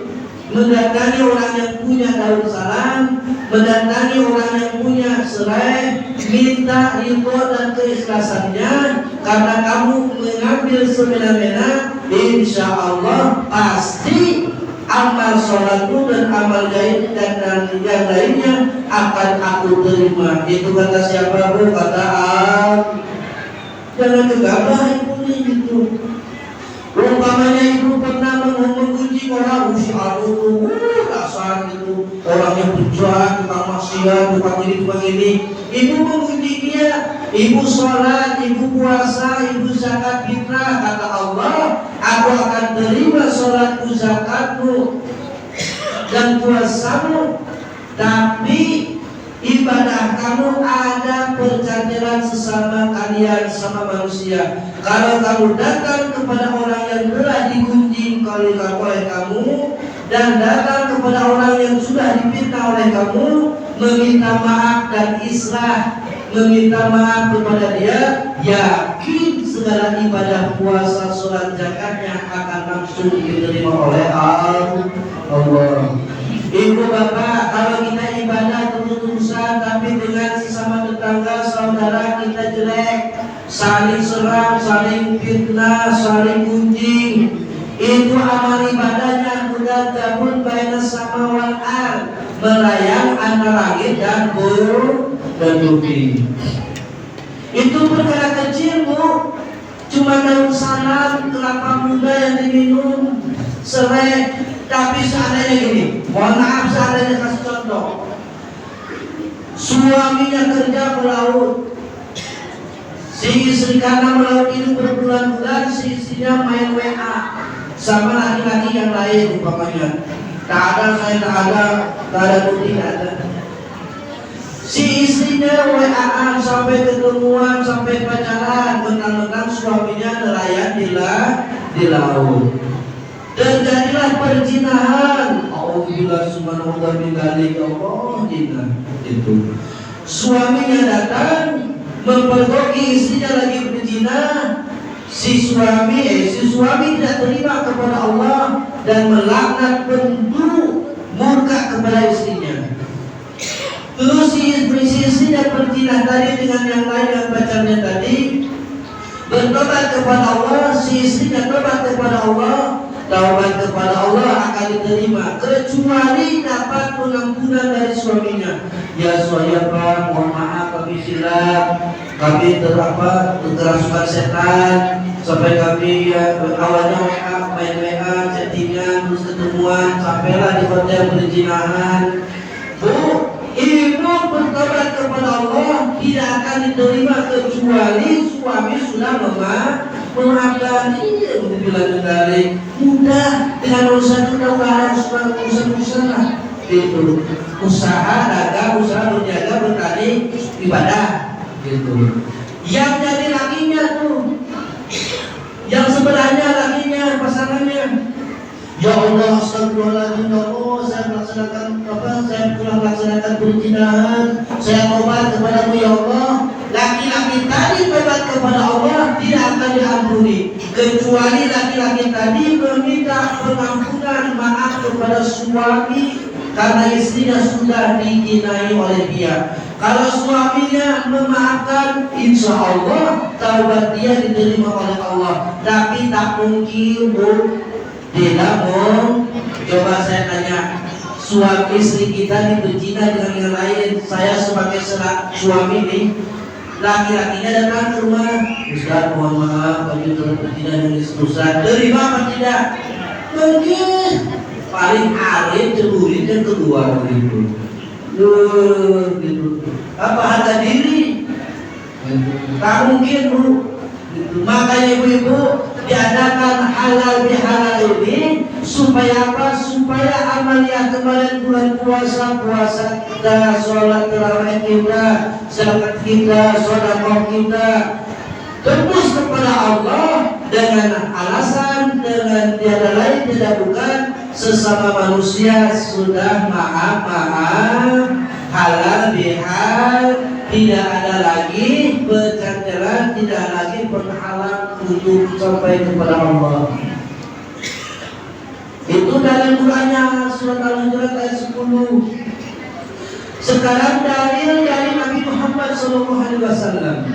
mendatangi orang yang punya daun salam, mendatangi orang yang punya serai, minta ridho dan keikhlasannya, karena kamu mengambil semena-mena, insya Allah pasti amal sholatmu dan amal lain dan yang lainnya akan aku terima. Itu kata siapa bu? Kata jangan gegabah ibunya gitu. Umpamanya ibu pernah mengunci orang aduh dasar gitu, orangnya berjuang, tukang maksiat, tukang ini. Ibu mengunci dia, ibu sholat, ibu puasa, ibu zakat fitrah. Kata Allah, aku akan terima sholatmu, zakatmu, dan puasamu, tapi ibadah kamu ada perjanjian sesama kalian, sama manusia. Kalau kamu datang kepada orang yang telah digunjing oleh kamu, dan datang kepada orang yang sudah difitnah oleh kamu, meminta maaf dan islah, meminta maaf kepada dia, yakin segala ibadah puasa, sholat, zakatnya akan langsung diterima oleh Allah. Ibu bapak, kalau kita ibadah terus-terusan tapi dengan sesama tetangga, saudara kita jelek, saling serang, saling fitnah, saling gunjing, itu amal ibadahnya udah gabung baina sama wal ard, melayang antara langit dan bumi. Itu perkara kecil bu, cuma daun salam, kelapa muda yang diminum, serai. Tapi seandainya gini, mohon maaf seandainya kasih contoh, suaminya kerja melaut, si istri karena melaut itu berbulan-bulan, si istrinya main WA sama laki-laki yang lain umpamanya. Tak ada bukti, tak ada. Si istrinya WA-an sampai ketemuan, sampai pacaran, mentang-mentang suaminya nelayan di laut. Terjadilah perzinahan. Alhamdulillah subhanahu wa ta'ala, Allah zina. Itu suaminya datang mempergoki istrinya lagi berzina. Si suami tidak terima kepada Allah dan melaknat bentuk murka kepada istrinya. Terus si istrinya berzina tadi dengan yang lain yang pacarnya tadi, bertobat kepada Allah. Si istrinya tobat kepada Allah, taubat kepada Allah akan diterima kecuali dapat pengampunan dari suaminya. Ya saya Pak, mohon maaf kami silap, kami terkerasukan setan, sampai kami awalnya main WA, chattingan, terus ketemuan, sampailah di hotel berzinahan. Bu, ibu bertobat kepada Allah tidak akan diterima kecuali suami sudah memaafkan. Ini untuk bilang dari mudah dengan urusan udah harus urusan lah itu. usaha dagang, usaha berjaga, bertani, ibadah gitu. Yang jadi lakinya tuh, yang sebenarnya lakinya, pasangannya, ya Allah, astagfirullahaladzim, ya Allah, saya melaksanakan saya telah melaksanakan perzinahan, saya tobat kepadamu ya Allah. Laki-laki tadi tobat kepada Allah tidak akan diampuni kecuali laki-laki tadi meminta pengampunan maaf kepada suami karena istrinya sudah dizinai oleh dia. Kalau suaminya memaafkan, insya Allah taubat dia diterima oleh Allah. Tapi tak mungkin Bu, tidak mau. Coba saya tanya, suami istri kita berzina dengan yang lain, saya sebagai suami nih, laki-lakinya datang ke rumah, Ustaz mohon maaf kami telah berzina dengan istri Ustaz, terima apa tidak? Mungkin paling alim celurit yang kedua gitu. Gitu. Apa harga diri? Tak mungkin Bu. Gitu. Makanya ibu-ibu diadakan halal bihalal ini supaya apa? Supaya amalia kemarin bulan puasa kita, sholat tarawih kita, zakat kita, sedekah kita tembus kepada Allah dengan alasan, dengan tiada lain tidak bukan sesama manusia sudah maaf halal bihal, tidak ada lagi berjalan, tidak lagi penghalang untuk sampai kepada Allah. Itu dalam Qurannya surat Al-Hujurat ayat 10. Sekarang dalil dari Nabi Muhammad SAW.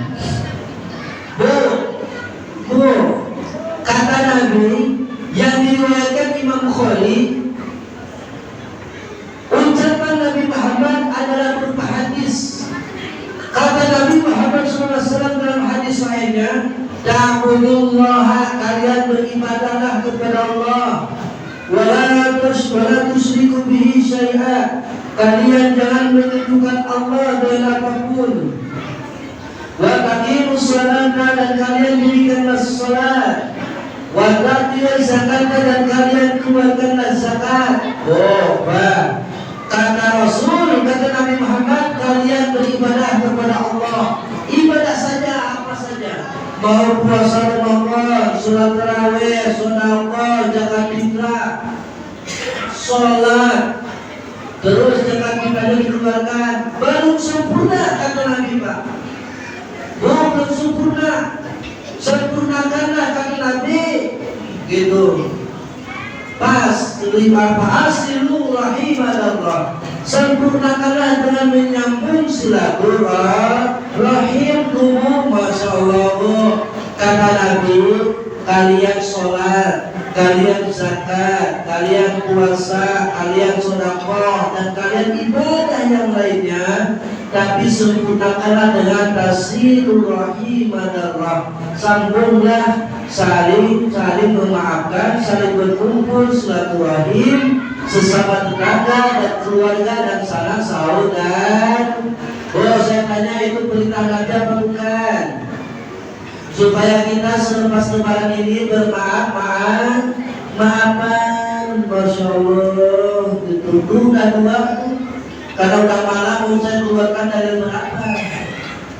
Bu, kata Nabi yang diriwayatkan Imam Bukhari, ucapan Nabi Muhammad adalah berupa hadis. Kata Nabi Muhammad SAW dalam hadis lainnya, ta'budullaha, kalian beribadahlah kepada Allah, wala tusyriku bihi syai'a, kalian jangan menyekutukan Allah dengan apapun. Wa taqimus salata, dan kalian dirikanlah salat. Wa ta'tiyaz zakata, dan kalian keluarkanlah zakat. Oh, Pak. Kata Rasul, kata Nabi Muhammad, kalian beribadah kepada Allah. Ibadah saja, apa saja. Mau puasa Ramadan, sholat tarawih, sedekah, zakat fitrah, sholat, terus zakat fitrah dikeluarkan, baru sempurna kata Nabi Pak. Belum sempurna, sempurnakanlah kata Nabi, gitu. Pas lima fa'asilu rahimadallah, sempurnakanlah dengan menyambung silaturahim tubuh. Masya Allah. Kata Nabi, kalian sholat, kalian zakat, kalian puasa, kalian sedekah, dan kalian ibadah yang lainnya, tapi sempurnakanlah dengan tasilurahim adalah sambunglah, saling memaafkan, saling berkumpul silaturahim sesama tetangga dan keluarga dan sanak saudara. Oh, saya tanya, itu perintah Nabi apa bukan? Supaya kita selepas lebaran ini bermaafan, Masya Allah, dituduh dan waktu. Karena udah malam, mau saya keluarkan dari berapa?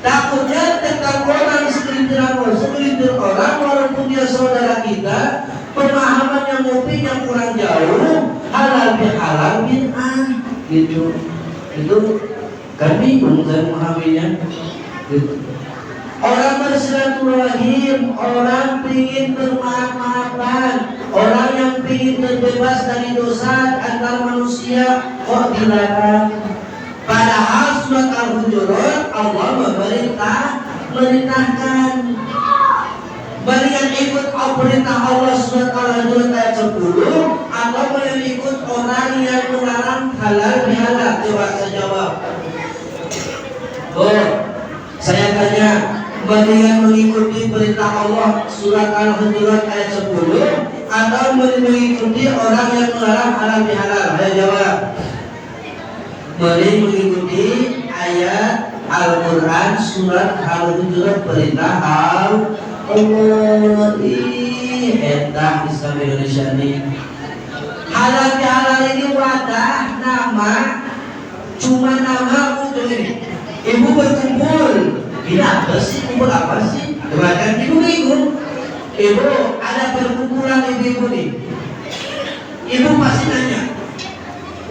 Takutnya tentang orang segelintir orang, walaupun dia saudara kita, pemahaman yang mungkin yang kurang jauh, halal bihalal bid'ah, gitu. Itu kan bingung saya memahaminya. Gitu. Orang bersilaturahim, orang ingin bermaaf-maafan, orang yang ingin terbebas dari dosa antar manusia, kok dilarang? Padahal surat Al-Hujurat Allah memerintahkan. Bagi yang ikut perintah Allah surat Al-Hujurat ayat 10, atau yang ikut orang yang melarang halal bihalal? Coba saya jawab. Oh, saya tanya, bagi yang mengikuti perintah Allah surat Al-Hujurat ayat 10, atau mengikuti orang yang melarang halal bihalal? Saya jawab, mengikuti ayat Al-Quran surat Al-Hujurat perintah Allah. Entah Islam Indonesia ini halal bihalal ini wadah, nama cuma nama untuk ini. Ibu berkumpul, ini apa sih? Kumpul apa sih? Bahkan ibu ikut. Ibu ada perkumpulan ibu-ibu nih. Ibu pasti nanya,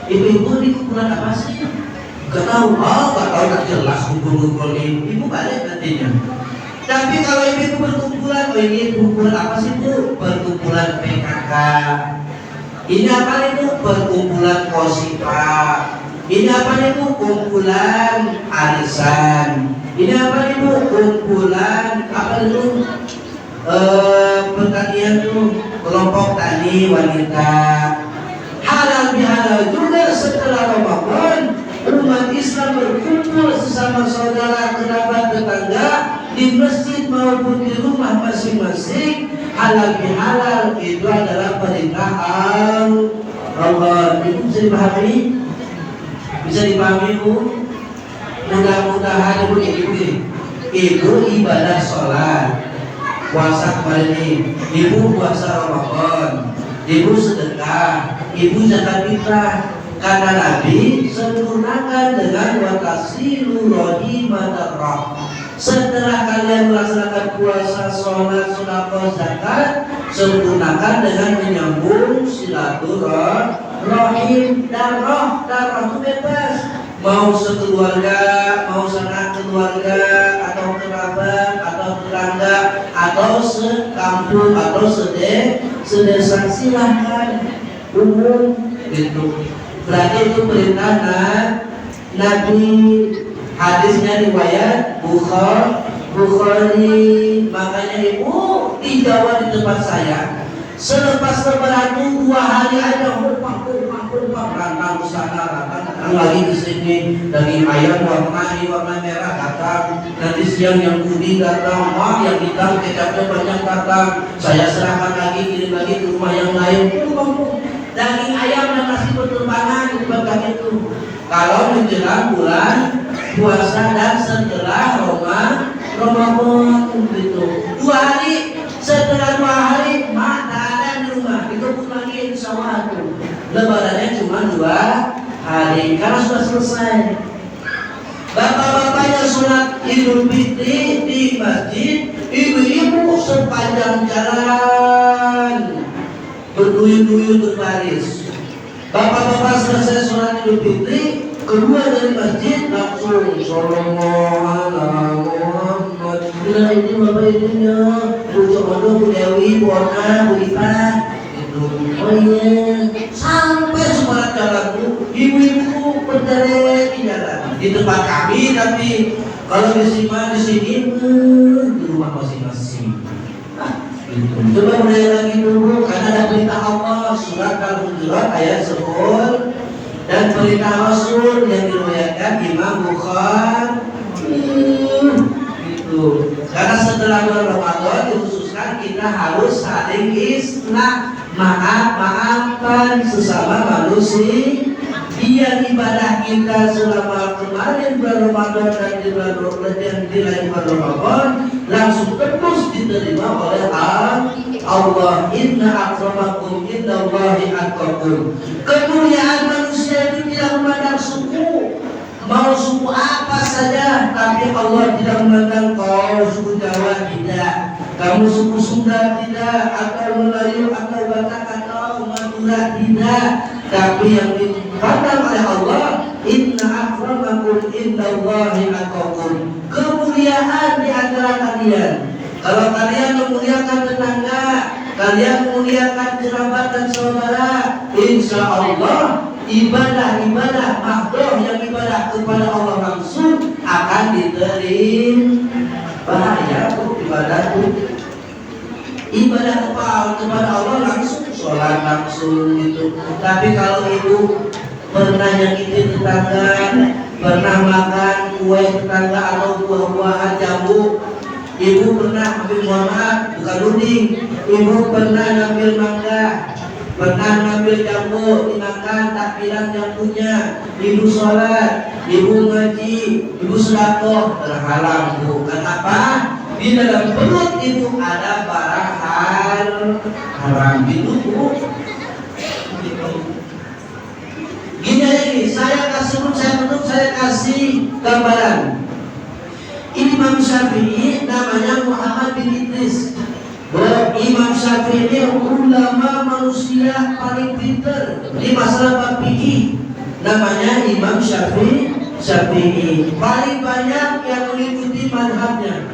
ibu-ibu ini kumpulan apa sih? Gak tahu, gak tahu, tak jelas kumpul-kumpul ini. Ibu balik nantinya. Tapi kalau ibu berkumpulan, ini kumpulan apa sih Bu? Perkumpulan PKK. Ini apa itu? Perkumpulan Kosipa. Ini apa itu? Kumpulan arisan. Ini apa itu? Kumpulan apa itu? Pertanian tuh, kelompok tani wanita. Halal bihalal juga setelah Ramadan, umat Islam berkumpul sesama saudara, kerabat, tetangga di masjid maupun di rumah masing-masing. Halal bihalal itu adalah perintah Allah. Itu bisa dipahami? Bisa dipahami Bu? Mudah-mudahan Ibu ini Ibu ibadah sholat, puasa kemarin ini, Ibu puasa Ramadan, Ibu sedekah, Ibu zakat fitrah. Karena Nabi sempurnakan dengan watasilu rohimatarrah. Setelah kalian melaksanakan puasa, sholat, sedekah, zakat, sempurnakan dengan menyambung silaturahim. Darah itu bebas. Mau sekeluarga, mau sanak keluarga, atau kerabat, atau tetangga, atau sekampung, atau sedesa, silahkan umum gitu. Berarti itu perintah Nabi. Hadisnya riwayat Bukhari. Makanya Ibu di Jawa di tempat saya, selepas lebaran 2 hari aja berpang rantang ke sana, rantang lagi ke sini, daging ayam warna merah datang, nanti siang yang putih datang, yang hitam kecapnya banyak datang, saya serahkan lagi, kirim lagi ke rumah yang lain. Daging ayam dan nasi berterbangan dibagi itu. Kalau menjelang bulan puasa dan setelah Ramadan gitu. 2 hari, setelah 2 hari mana ada di rumah, dikebut lagi di sawah tuh. Lebarannya cuma 2 hari karena sudah selesai. Bapak-bapaknya sholat Idul Fitri di masjid, ibu-ibu sepanjang jalan berduyun-duyun berbaris. Bapak-bapak selesai sholat Idul Fitri, keluar dari masjid langsung Sallallahu alaihi Muhammad. Nah ini bapak ibunya, Bu Jokodo, Bu Dewi, Bu Ona, Bu Ipa, itu. Oh iya, sampai semua jalan Bu, ibu-ibu berderet di jalan. Di tempat kami, tapi kalau di sini di rumah masing-masing. Coba mulai lagi dulu, karena ada perintah Allah, surat Al-Hujurat ayat 10, dan perintah Rasul yang diriwayatkan Imam Bukhari. Gitu. Karena setelah bulan Ramadan dikhususkan kita harus saling maaf-maafan sesama manusia. Dia ibadah kita selama kemarin bulan Ramadan dan di bulan Ramadan langsung terus diterima oleh Allah. Inna akramakum indallahi atqakum. Kemuliaan manusia itu tidak memandang suku, mau suku apa saja, tapi Allah tidak memandang kau suku Jawa tidak, kamu suku Sunda tidak, atau Melayu, atau Batak, atau Madura tidak, tapi yang dipandang oleh Allah, inna akramakum indallahi atqakum. Kemuliaan di antara kalian. Kalau kalian memuliakan tetangga, kalian memuliakan kerabat dan saudara, insya Allah ibadah mahdoh yang ibadah kepada Allah langsung akan diterima. Bahaya tuh ibadah tuh. Ibadah kepada Allah langsung, sholat langsung gitu. Tapi kalau ibu pernah nyakitin tetangga, pernah makan kue tetangga atau buah-buahan jambu, ibu pernah ambil, mohon maaf bukan runding, ibu pernah ngambil mangga, pernah ngambil jambu dimakan tak bilang jambunya, ibu sholat, ibu ngaji, ibu sedekah, terhalang bu. Kenapa? Di dalam perut ibu ada barang haram gitu bu. Gini aja nih, saya kasih gambaran. Imam Syafi'i namanya Muhammad bin Idris. Imam Syafi'i ini ulama manusia paling pintar di masalah fikih. Namanya Imam Syafi'i. Paling banyak yang mengikuti madhabnya.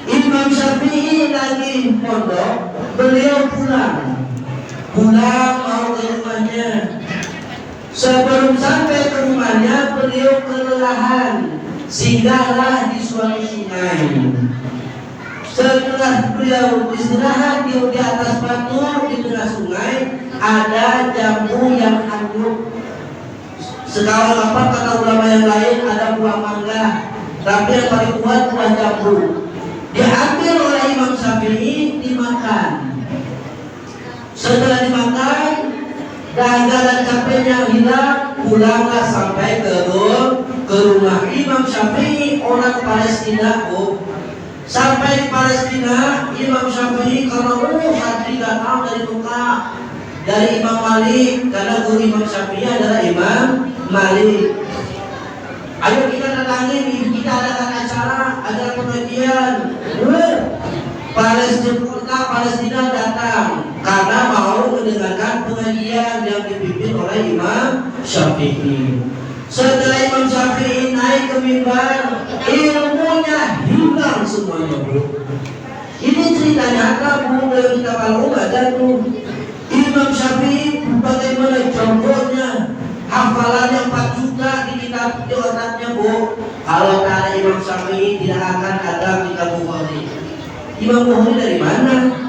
Imam Syafi'i lagi pondok, beliau pulang mau ke rumahnya. Sebelum sampai ke rumahnya, beliau kelelahan, singgahlah di suatu sungai. Setelah beliau istirahat di atas batu di tengah sungai, ada jambu yang hanyut. Sekawan apa kata ulama yang lain, ada buah mangga, tapi yang paling kuat buah jambu. Diambil oleh Imam Syafi'i, dimakan. Setelah dimakan, dahaga dan capeknya hilang, pulanglah sampai ke rumah. Imam Syafi'i orang Palestina. Sampai di Palestina, Imam Syafi'i karena santri datang dari Mekah, dari Imam Malik, karena guru Imam Syafi'i adalah Imam Malik. Ayo kita datangi, kita adakan acara pengajian. Palestina datang karena mau mendengarkan pengajian yang dipimpin oleh Imam Syafi'i. Setelah Imam Syafi'i naik ke mimbar, ilmunya hilang semuanya, bro. Ini cerita nyata, bro, dari kita malu ada tuh. Imam Syafi'i bagaimana contohnya, hafalannya 4 juta di kitab di otaknya, bro. Kalau tak ada Imam Syafi'i tidak akan ada kitab Bukhari. Imam Bukhari dari mana?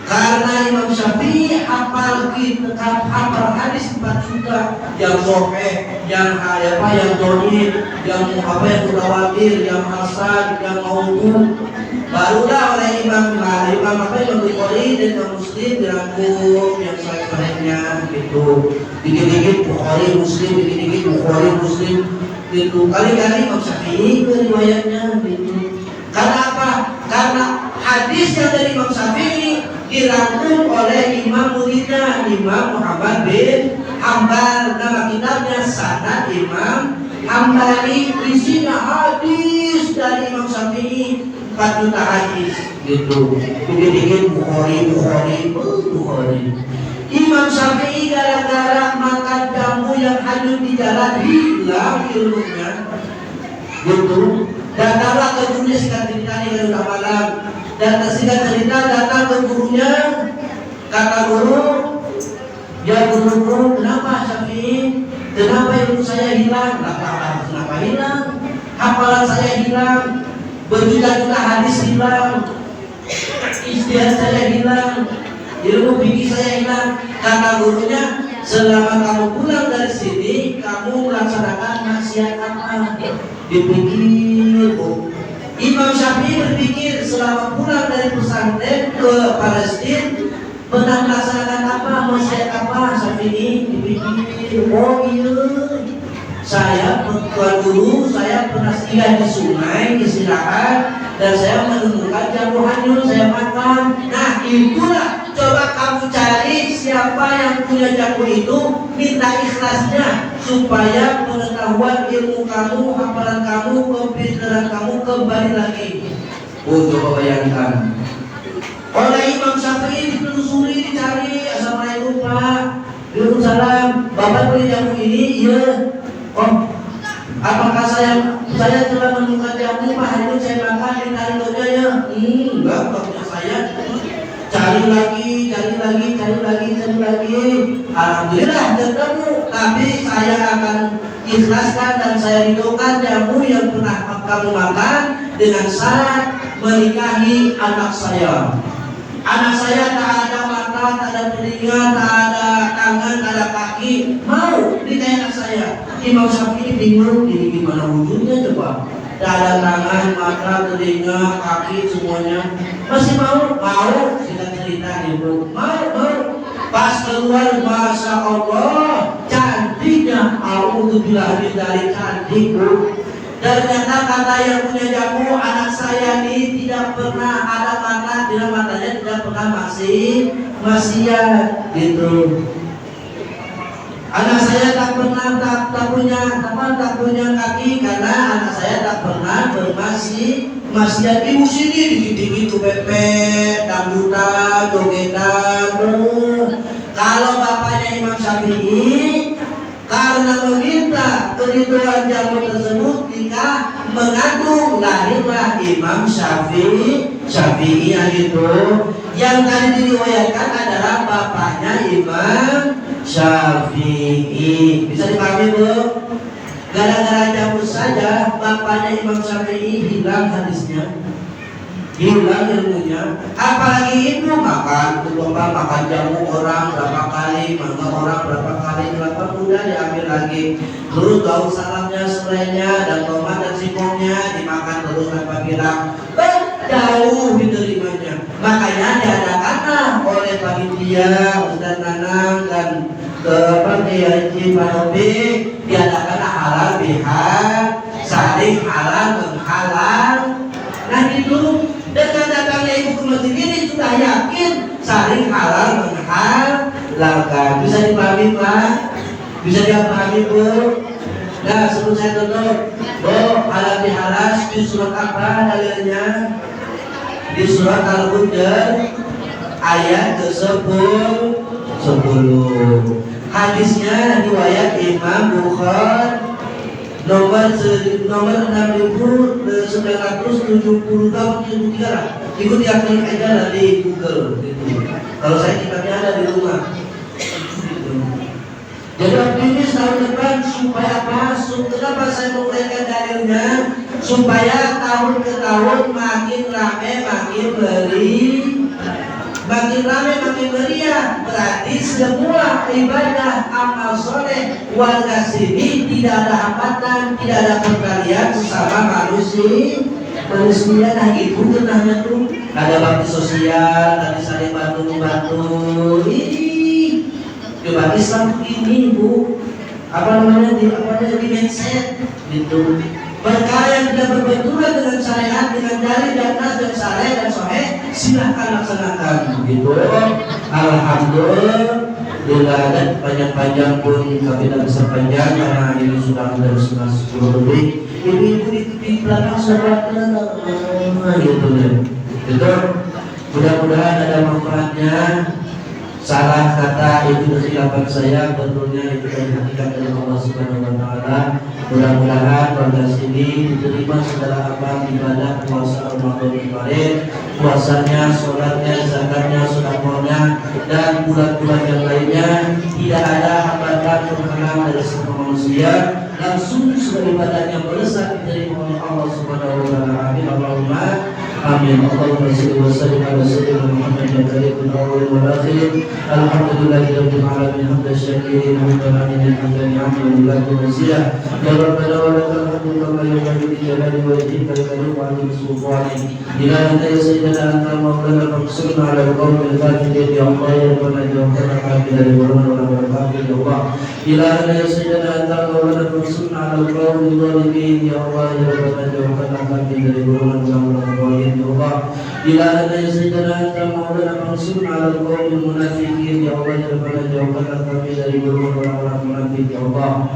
Karena Imam Syafi'i hafal hadis 4 juta, yang sahih, yang dhaif, yang mutawatir, yang hasan, yang maudhu. Barulah oleh Imam Bukhari dan Imam Muslim dirangkum yang sahih-sahihnya gitu. Dikit-dikit Bukhari Muslim, dikit-dikit Bukhari Muslim gitu. Kali-kali Imam Syafi'i riwayatnya gitu. Karena apa? Karena hadis yang dari Imam Syafi'i dirangkum oleh imam muridnya Imam Muhammad bin Hambal. Nama kitabnya Sanad Imam Hambali. Isinya hadis dari Imam Syafi'i 4 juta hadis gitu. Dikit-dikit Bukhari. Imam Syafi'i gara-gara makan jambu yang hanyut di jalan hilang ilmunya gitu. Datanglah ke gurunya, singkat cerita nih dari malam. Dan singkat cerita datang ke gurunya, kata guru, ya guru, kenapa Syafi'i? Kenapa ilmu saya hilang? Kenapa hilang? Hafalan saya hilang, berjuta-juta hadis hilang, ijtihad saya hilang, ilmu fikih saya hilang. Kata gurunya, selama kamu pulang dari sini, kamu melaksanakan maksiat apa? Dipikir, Imam Syafi'i berpikir selama pulang dari pesantren ke Palestina pernah melaksanakan apa, maksiat apa? Syafi'i dipikir, oh iya, saya tuan guru, saya pernah singgah di sungai, istirahat, dan saya menemukan jambu hanyut, saya makan. Nah itulah, coba kamu cari siapa yang punya jambu itu, minta ikhlasnya supaya pengetahuan ilmu kamu, hafalan kamu, kepintaran kamu kembali lagi. Coba bayangkan. Oleh Imam Syafi'i ditelusuri, dicari. Assalamualaikum Pak. Waalaikumsalam. Bapak beli jambu ini? Iya. Oh, apakah saya telah menemukan jambu Pak? Hari ini saya makan, ditarik doanya ya? Enggak, punya saya. Cari lagi. Alhamdulillah ketemu. Tapi saya akan ikhlaskan dan saya ridhokan jambu yang pernah kamu makan dengan syarat menikahi anak saya. Anak saya tak ada mata, tak ada telinga, tak ada tangan, tak ada kaki, mau nikahi anak saya. Imam Syafi'i bingung, ini gimana wujudnya coba? Tak ada tangan, mata, telinga, kaki, semuanya. Masih mau? Kita cerita nih bro. Mau. Pas keluar, masya Allah, cantiknya. Alhamdulillah dari cantik bro. Ternyata kata yang punya jambu, anak saya ini tidak pernah ada mata, tidak matanya tidak pernah maksiat gitu. Anak saya tak punya kaki karena anak saya tak pernah bermaksiat. Ibu sini dikit-dikit pepet, dangdutan, jogetan. Kalau bapaknya Imam Syafi'i karena meminta keridhaan jamu tersebut jika mengandung lahirlah Imam Syafi'i itu yang tadi diriwayatkan adalah bapaknya Imam Syafi'i. Bisa dipahami Bu? Gara-gara jamu saja bapaknya Imam Syafi'i hilang hadisnya, hilang ilmunya. Apalagi ibu makan jamu orang berapa kali, mangga orang berapa kali, kelapa muda diambil lagi, terus daun salamnya, selainya, dan tomat dan singkongnya dimakan terus tanpa bilang, jauh diterimanya. Makanya diadakanlah oleh panitia Ustaz Nanang dan Kiai Parobi, diadakanlah halal bihal, saling halal menghalal. Nah itu dengan datangnya ibu ke masjid ini sudah yakin saling halal menghalalkan. Bisa dipahami Pak? Bisa dipahami Bu? Nah sebelum saya tutup, Bu, halal bihalal di surat apa dalilnya? Di surat Al-Hujurat ayat ke-10. Hadisnya riwayat Imam Bukhari nomor 6.970 tahun 73. Ibu diakui aja di Google gitu. Kalau saya kitabnya ada di rumah gitu. Jadi optimis tahun depan supaya masuk. Kenapa saya menguraikan dalilnya? Supaya tahun ke tahun makin rame, makin beri, makin rame, makin meriah. Berarti semua ibadah amal soleh warga sini tidak ada hambatan, tidak ada perkalian sesama manusia. Nah itu kenanya tuh ada bakti sosial, tadi saling bantu. Coba Islam ini Bu, apa namanya di mindset gitu. Perkara yang tidak berbenturan dengan syariat, dengan dalil dan nas dan saleh dan sahih, silahkan laksanakan begitu. Alhamdulillah dan panjang-panjang pun kami tidak bisa panjang karena ini sudah dari 10 lebih. Ibu-ibu di belakang surat gitu ya. Itu mudah-mudahan ada manfaatnya. Salah kata itu kesilapan saya, betulnya itu dari hakikat dari Allah Subhanahu wa taala. Mudah-mudahan warga sini diterima segala amal ibadah puasa Ramadan kemarin, puasanya, sholatnya, zakatnya, sedekahnya, dan bulan-bulan yang lainnya. Tidak ada hambatan penghalang dari semua manusia. Langsung sudah ibadahnya melesat diterima oleh Allah Subhanahu wa taala. Amin Allahumma amin. Allahumma shalli wa sallim ala sayyidina Muhammad wa alihi wa sahbihi. Alhamdulillahirabbil alamin hamdan syakirin hamdan hamdan ni'man wa nasiyah. Ya rabbana wa lakal hamdu kama yanbaghi li jalali wajhika al-karim wa li sultani. Ila anta ya sayyidina anta maulana faqsurna ala al-qawmi al-kafirin ya Allah ya rabbana jawabna kami dari warahmatullahi wabarakatuh ya Allah. Ila anta ya sayyidina anta maulana faqsurna ala al-qawmi al-zalimin ya Allah ya rabbana jawabna kami dari warahmatullahi ya Allah. Ila anta ya sayyidina anta maulana faqsurna ala al-qawmi al-munafiqin ya Allah ya rabbana jawabna kami dari warahmatullahi munafiq ya Allah.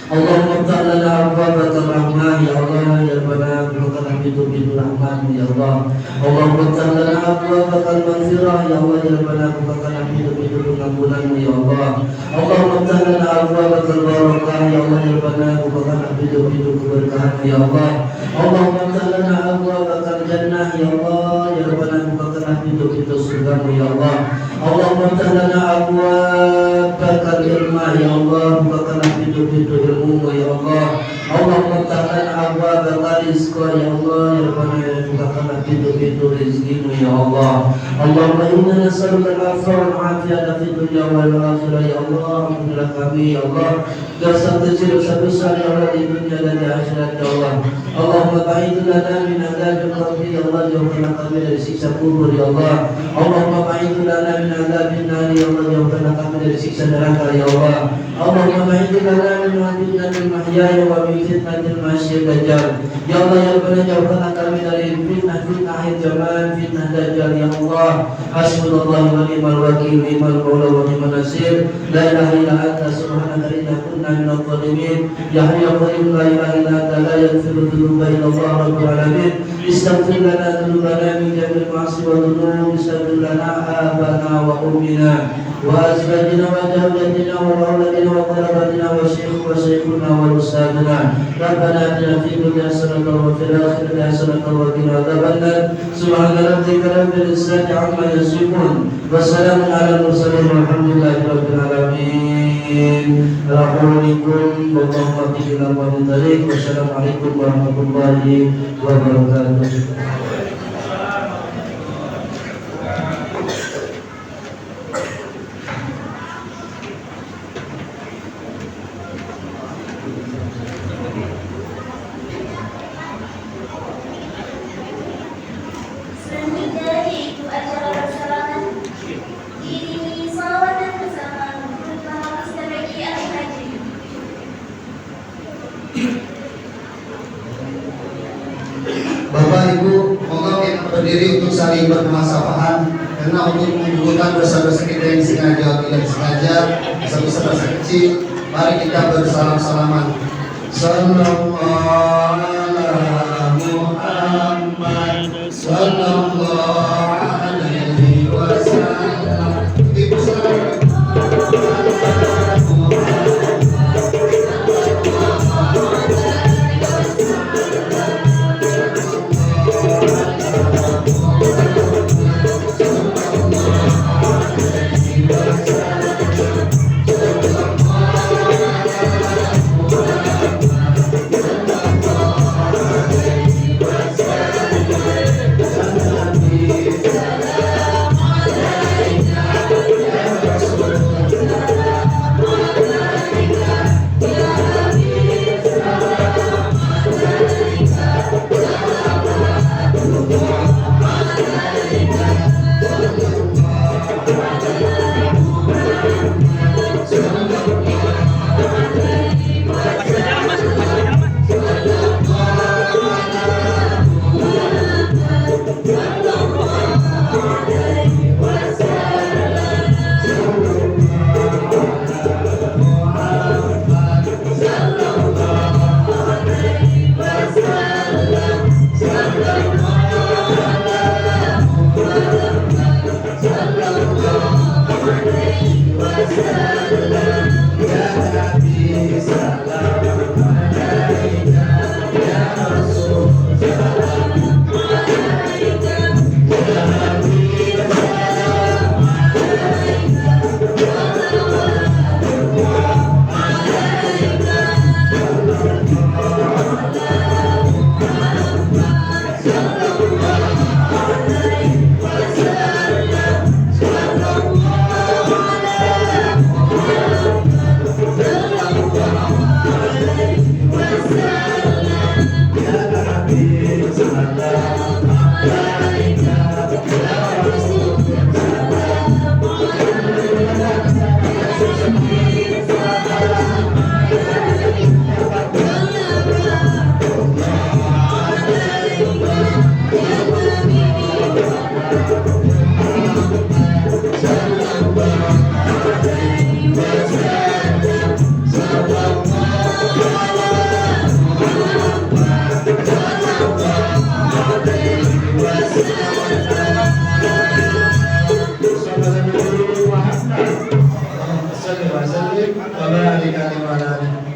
Allahumma iftah lana abwaabakal rahmah ya Allah ya rabbana bukalah pintu-pintu rahmat ya Allah. Allahumma iftah lana abwaabakal maghfirah ya Allah ya rabbana bukalah pintu-pintu pengampunan ya Allah. Allahumma iftah lana abwaabakal barakah ya Allah ya rabbana bukalah pintu-pintu keberkahan ya Allah. Allahumma iftah lana abwaabakal jannah ya Allah ya rabbana bukalah pintu-pintu surga ya Allah. Allahumma iftah lana abwaabakal ilmah ya Allah bukalah pintu-pintu ilmu ya Allah. Allahumma iftah abwaabal rizqa ya Allah ya rabbana bukakanlah pintu-pintu rezekimu ya Allah. Allahumma inna nas'aluka al-'afwa wal 'afiyata fid dunya wal akhirah ya Allah. Ampunilah kami ya Allah dosa kecil dosa besar ya Allah di dunia dan di akhirat ya Allah. Allahumma ba'id lana min adzabil qabr ya Allah, jauhkanlah kami dari siksa kubur ya Allah. Allahumma ba'id lana min adzabin nar ya Allah, jauhkanlah kami dari siksa neraka ya Allah. Allahumma ba'id lana min fitnatil mahya wa min min fitnatil masyid dajjal. Ya Allah ya Rabbana jauhkanlah kami dari fitnah akhir zaman, fitnah dajjal ya Allah. Hasbunallahu wa ni'mal wakil, ni'mal maula wa ni'mal nasir. La ilaha illa anta subhanaka inna kunna minadh dhalimin. Ya hayyu ya qayyum la ilaha illa anta la yaghfiru dhunuba illa Allah rabbul alamin. Istaghfir lana dhunubana min jami'il ma'asi wa dhunub. Istaghfir lana abana wa ummina wa azwajina wa zawjatina wa auladina wa qarabatina wa shaykhuna wa ustadina. Rabbana atina fid dunya hasanatan wa fil akhirati hasanatan wa qina adzabannar. Subhana rabbika rabbil izzati amma yasifun wa salamun alal mursalin walhamdulillahi rabbil alamin. Assalamualaikum warahmatullahi wabarakatuh. Wassalamualaikum warahmatullahi wabarakatuh. Selanjutnya yaitu acara bersalaman diiringi salawat dan bersama bersama mustami'i al-haji. Bapak Ibu, moga kita berdiri untuk saling bermusafahan karena untuk mengumpulkan dosa-dosa kita yang sengaja atau tidak sengaja, dosa-dosa kecil, mari kita bersalam-salaman. Sallallahu ala Muhammad sallallahu alaihi wasallam. Ibu salam.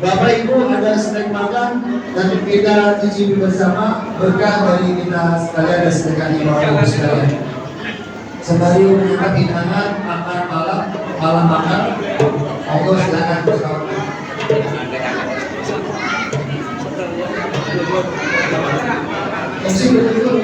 Bapak Ibu, ada snack makan dan kita cicipi bersama berkah dari kita sekalian dan sedekah Bapak Ibu sekalian. Sembari menyiapkan hidangan makan malam makan, Allah silakan bersama. Betul.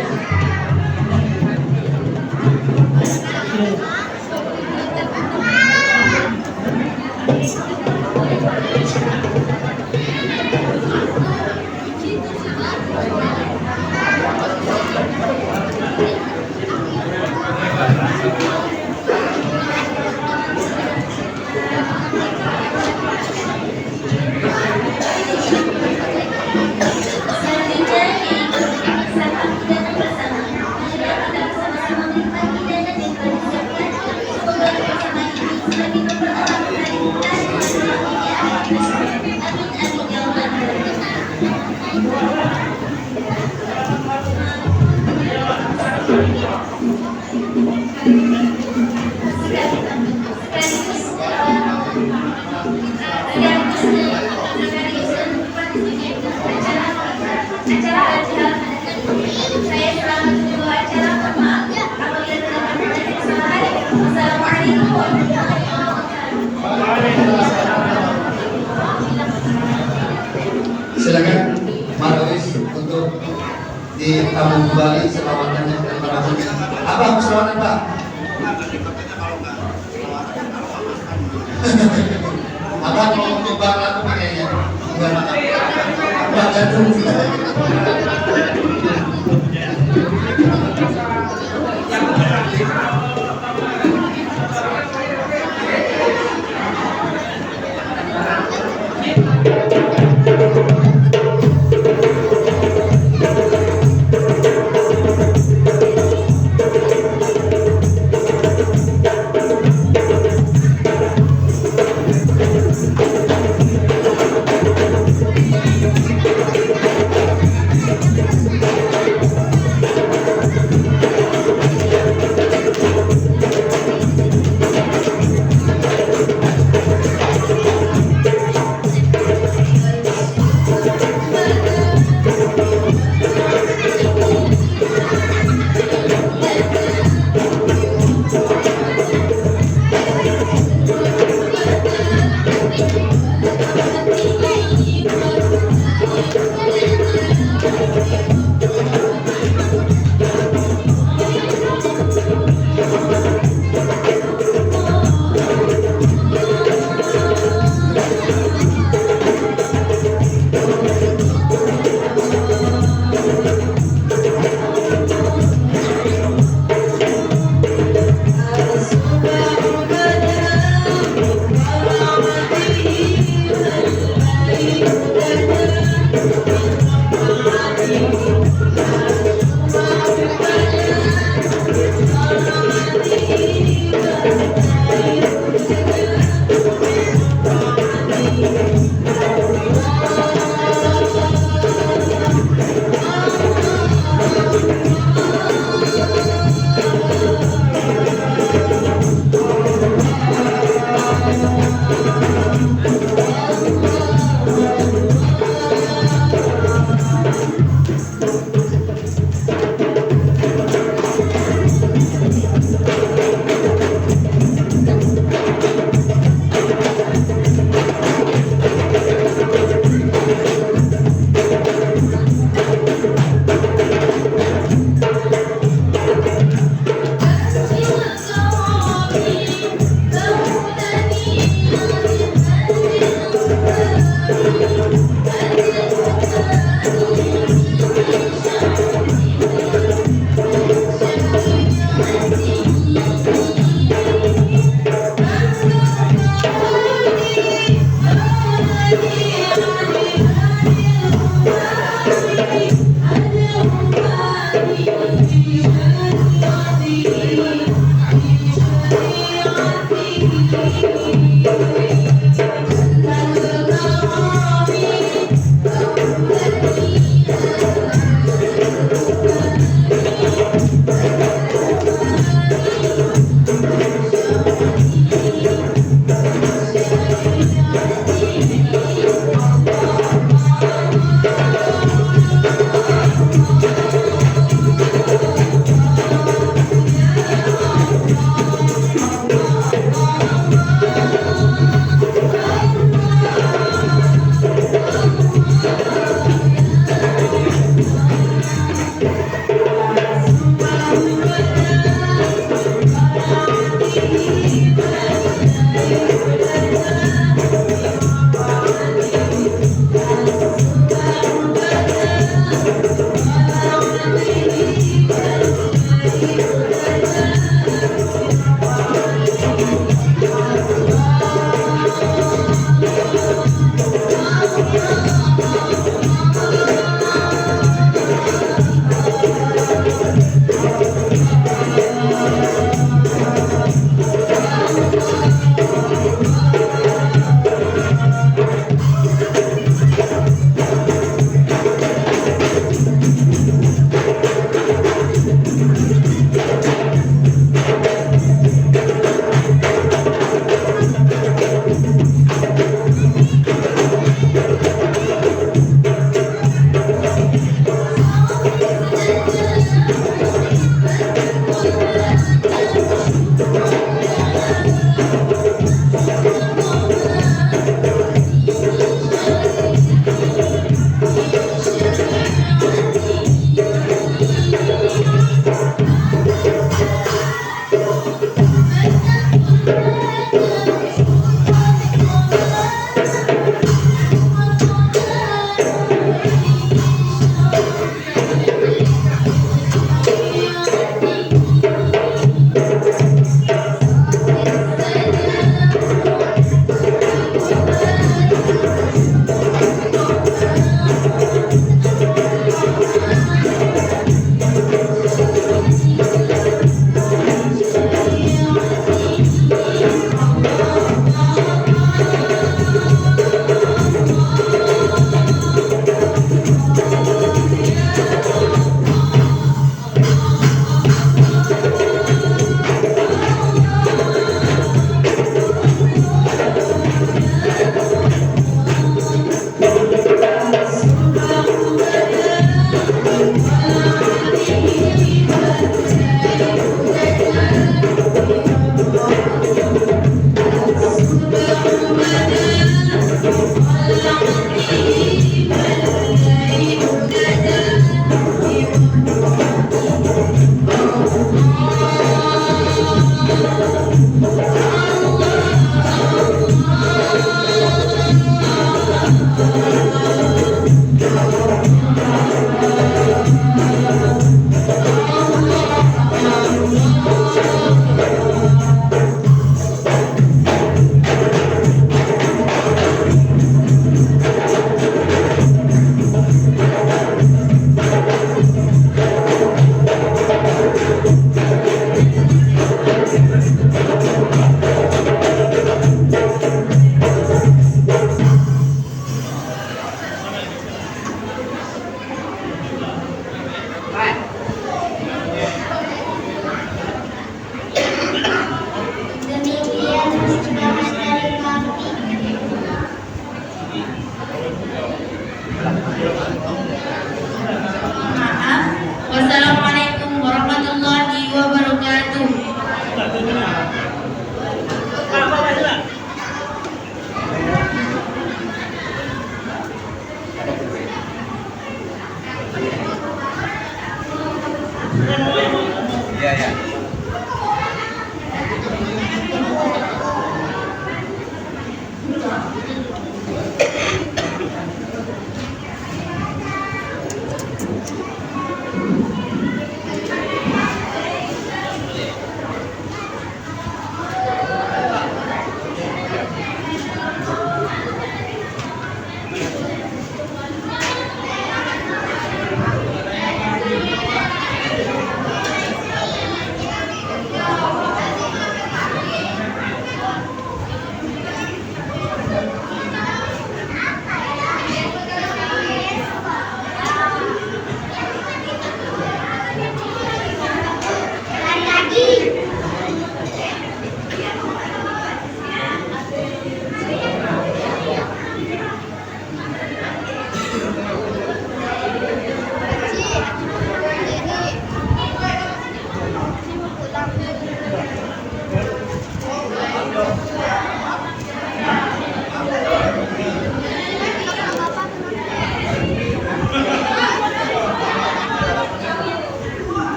Saya selamat membawa acara. Mohon maaf apabila terdapat kesalahan. Wassalamualaikum warahmatullahi wabarakatuh. Silakan Marawis untuk ditambah kembali selawatannya dan marahannya. Abang selawatan Pak. Abang mau menyumbang lagu kayaknya. Bukan Abang gantung. Maaf. Wassalamualaikum warahmatullahi wabarakatuh. Iya, ya.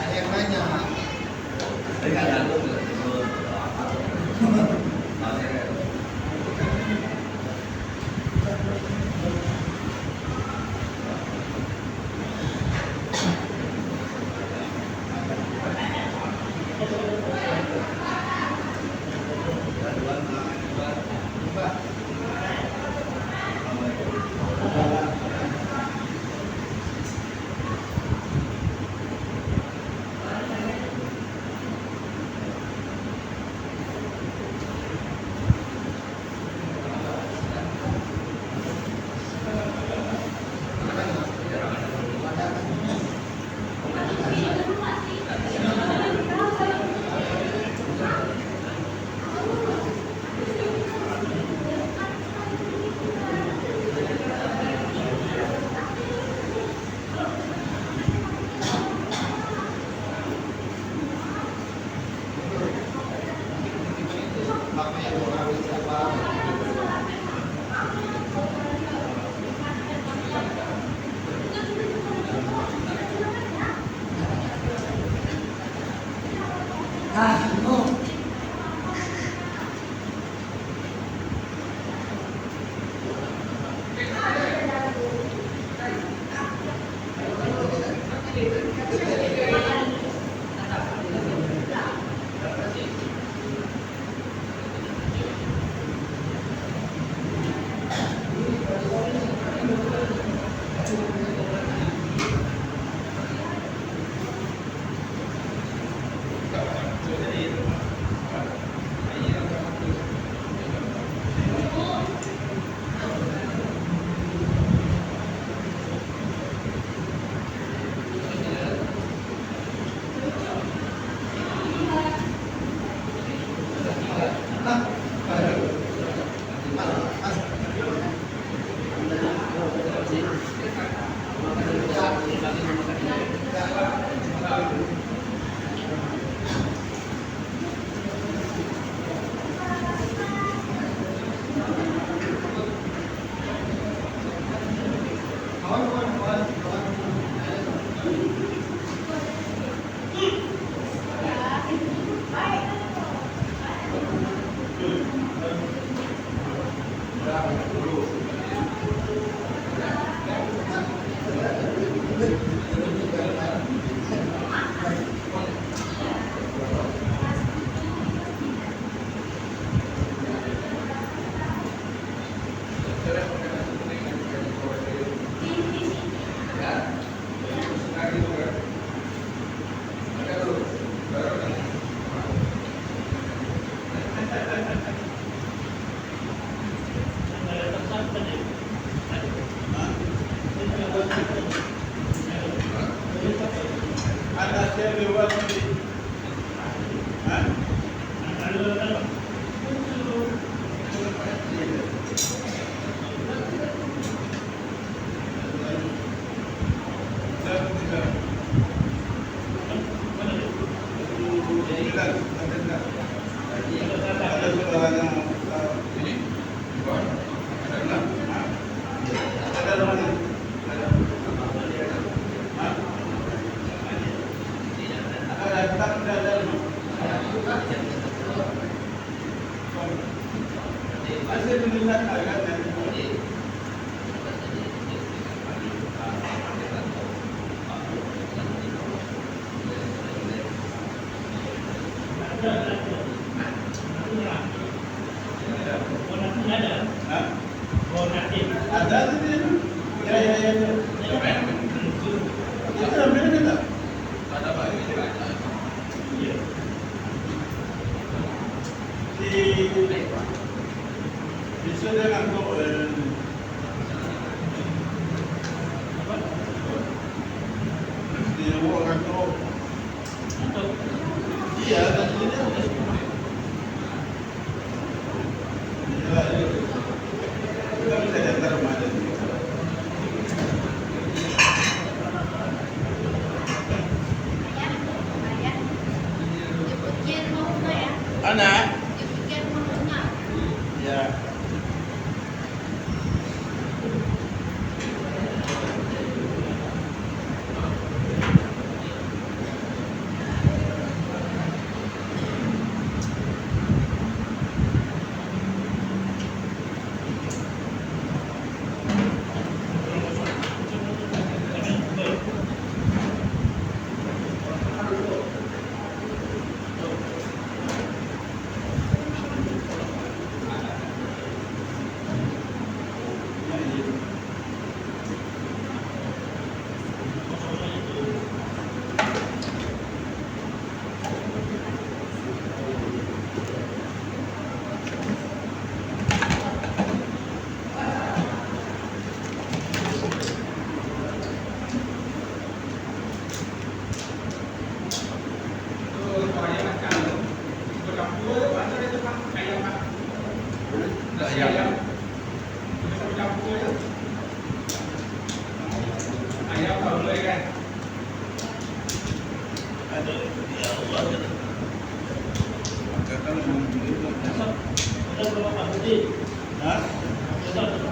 Ada yang nanya. Hah?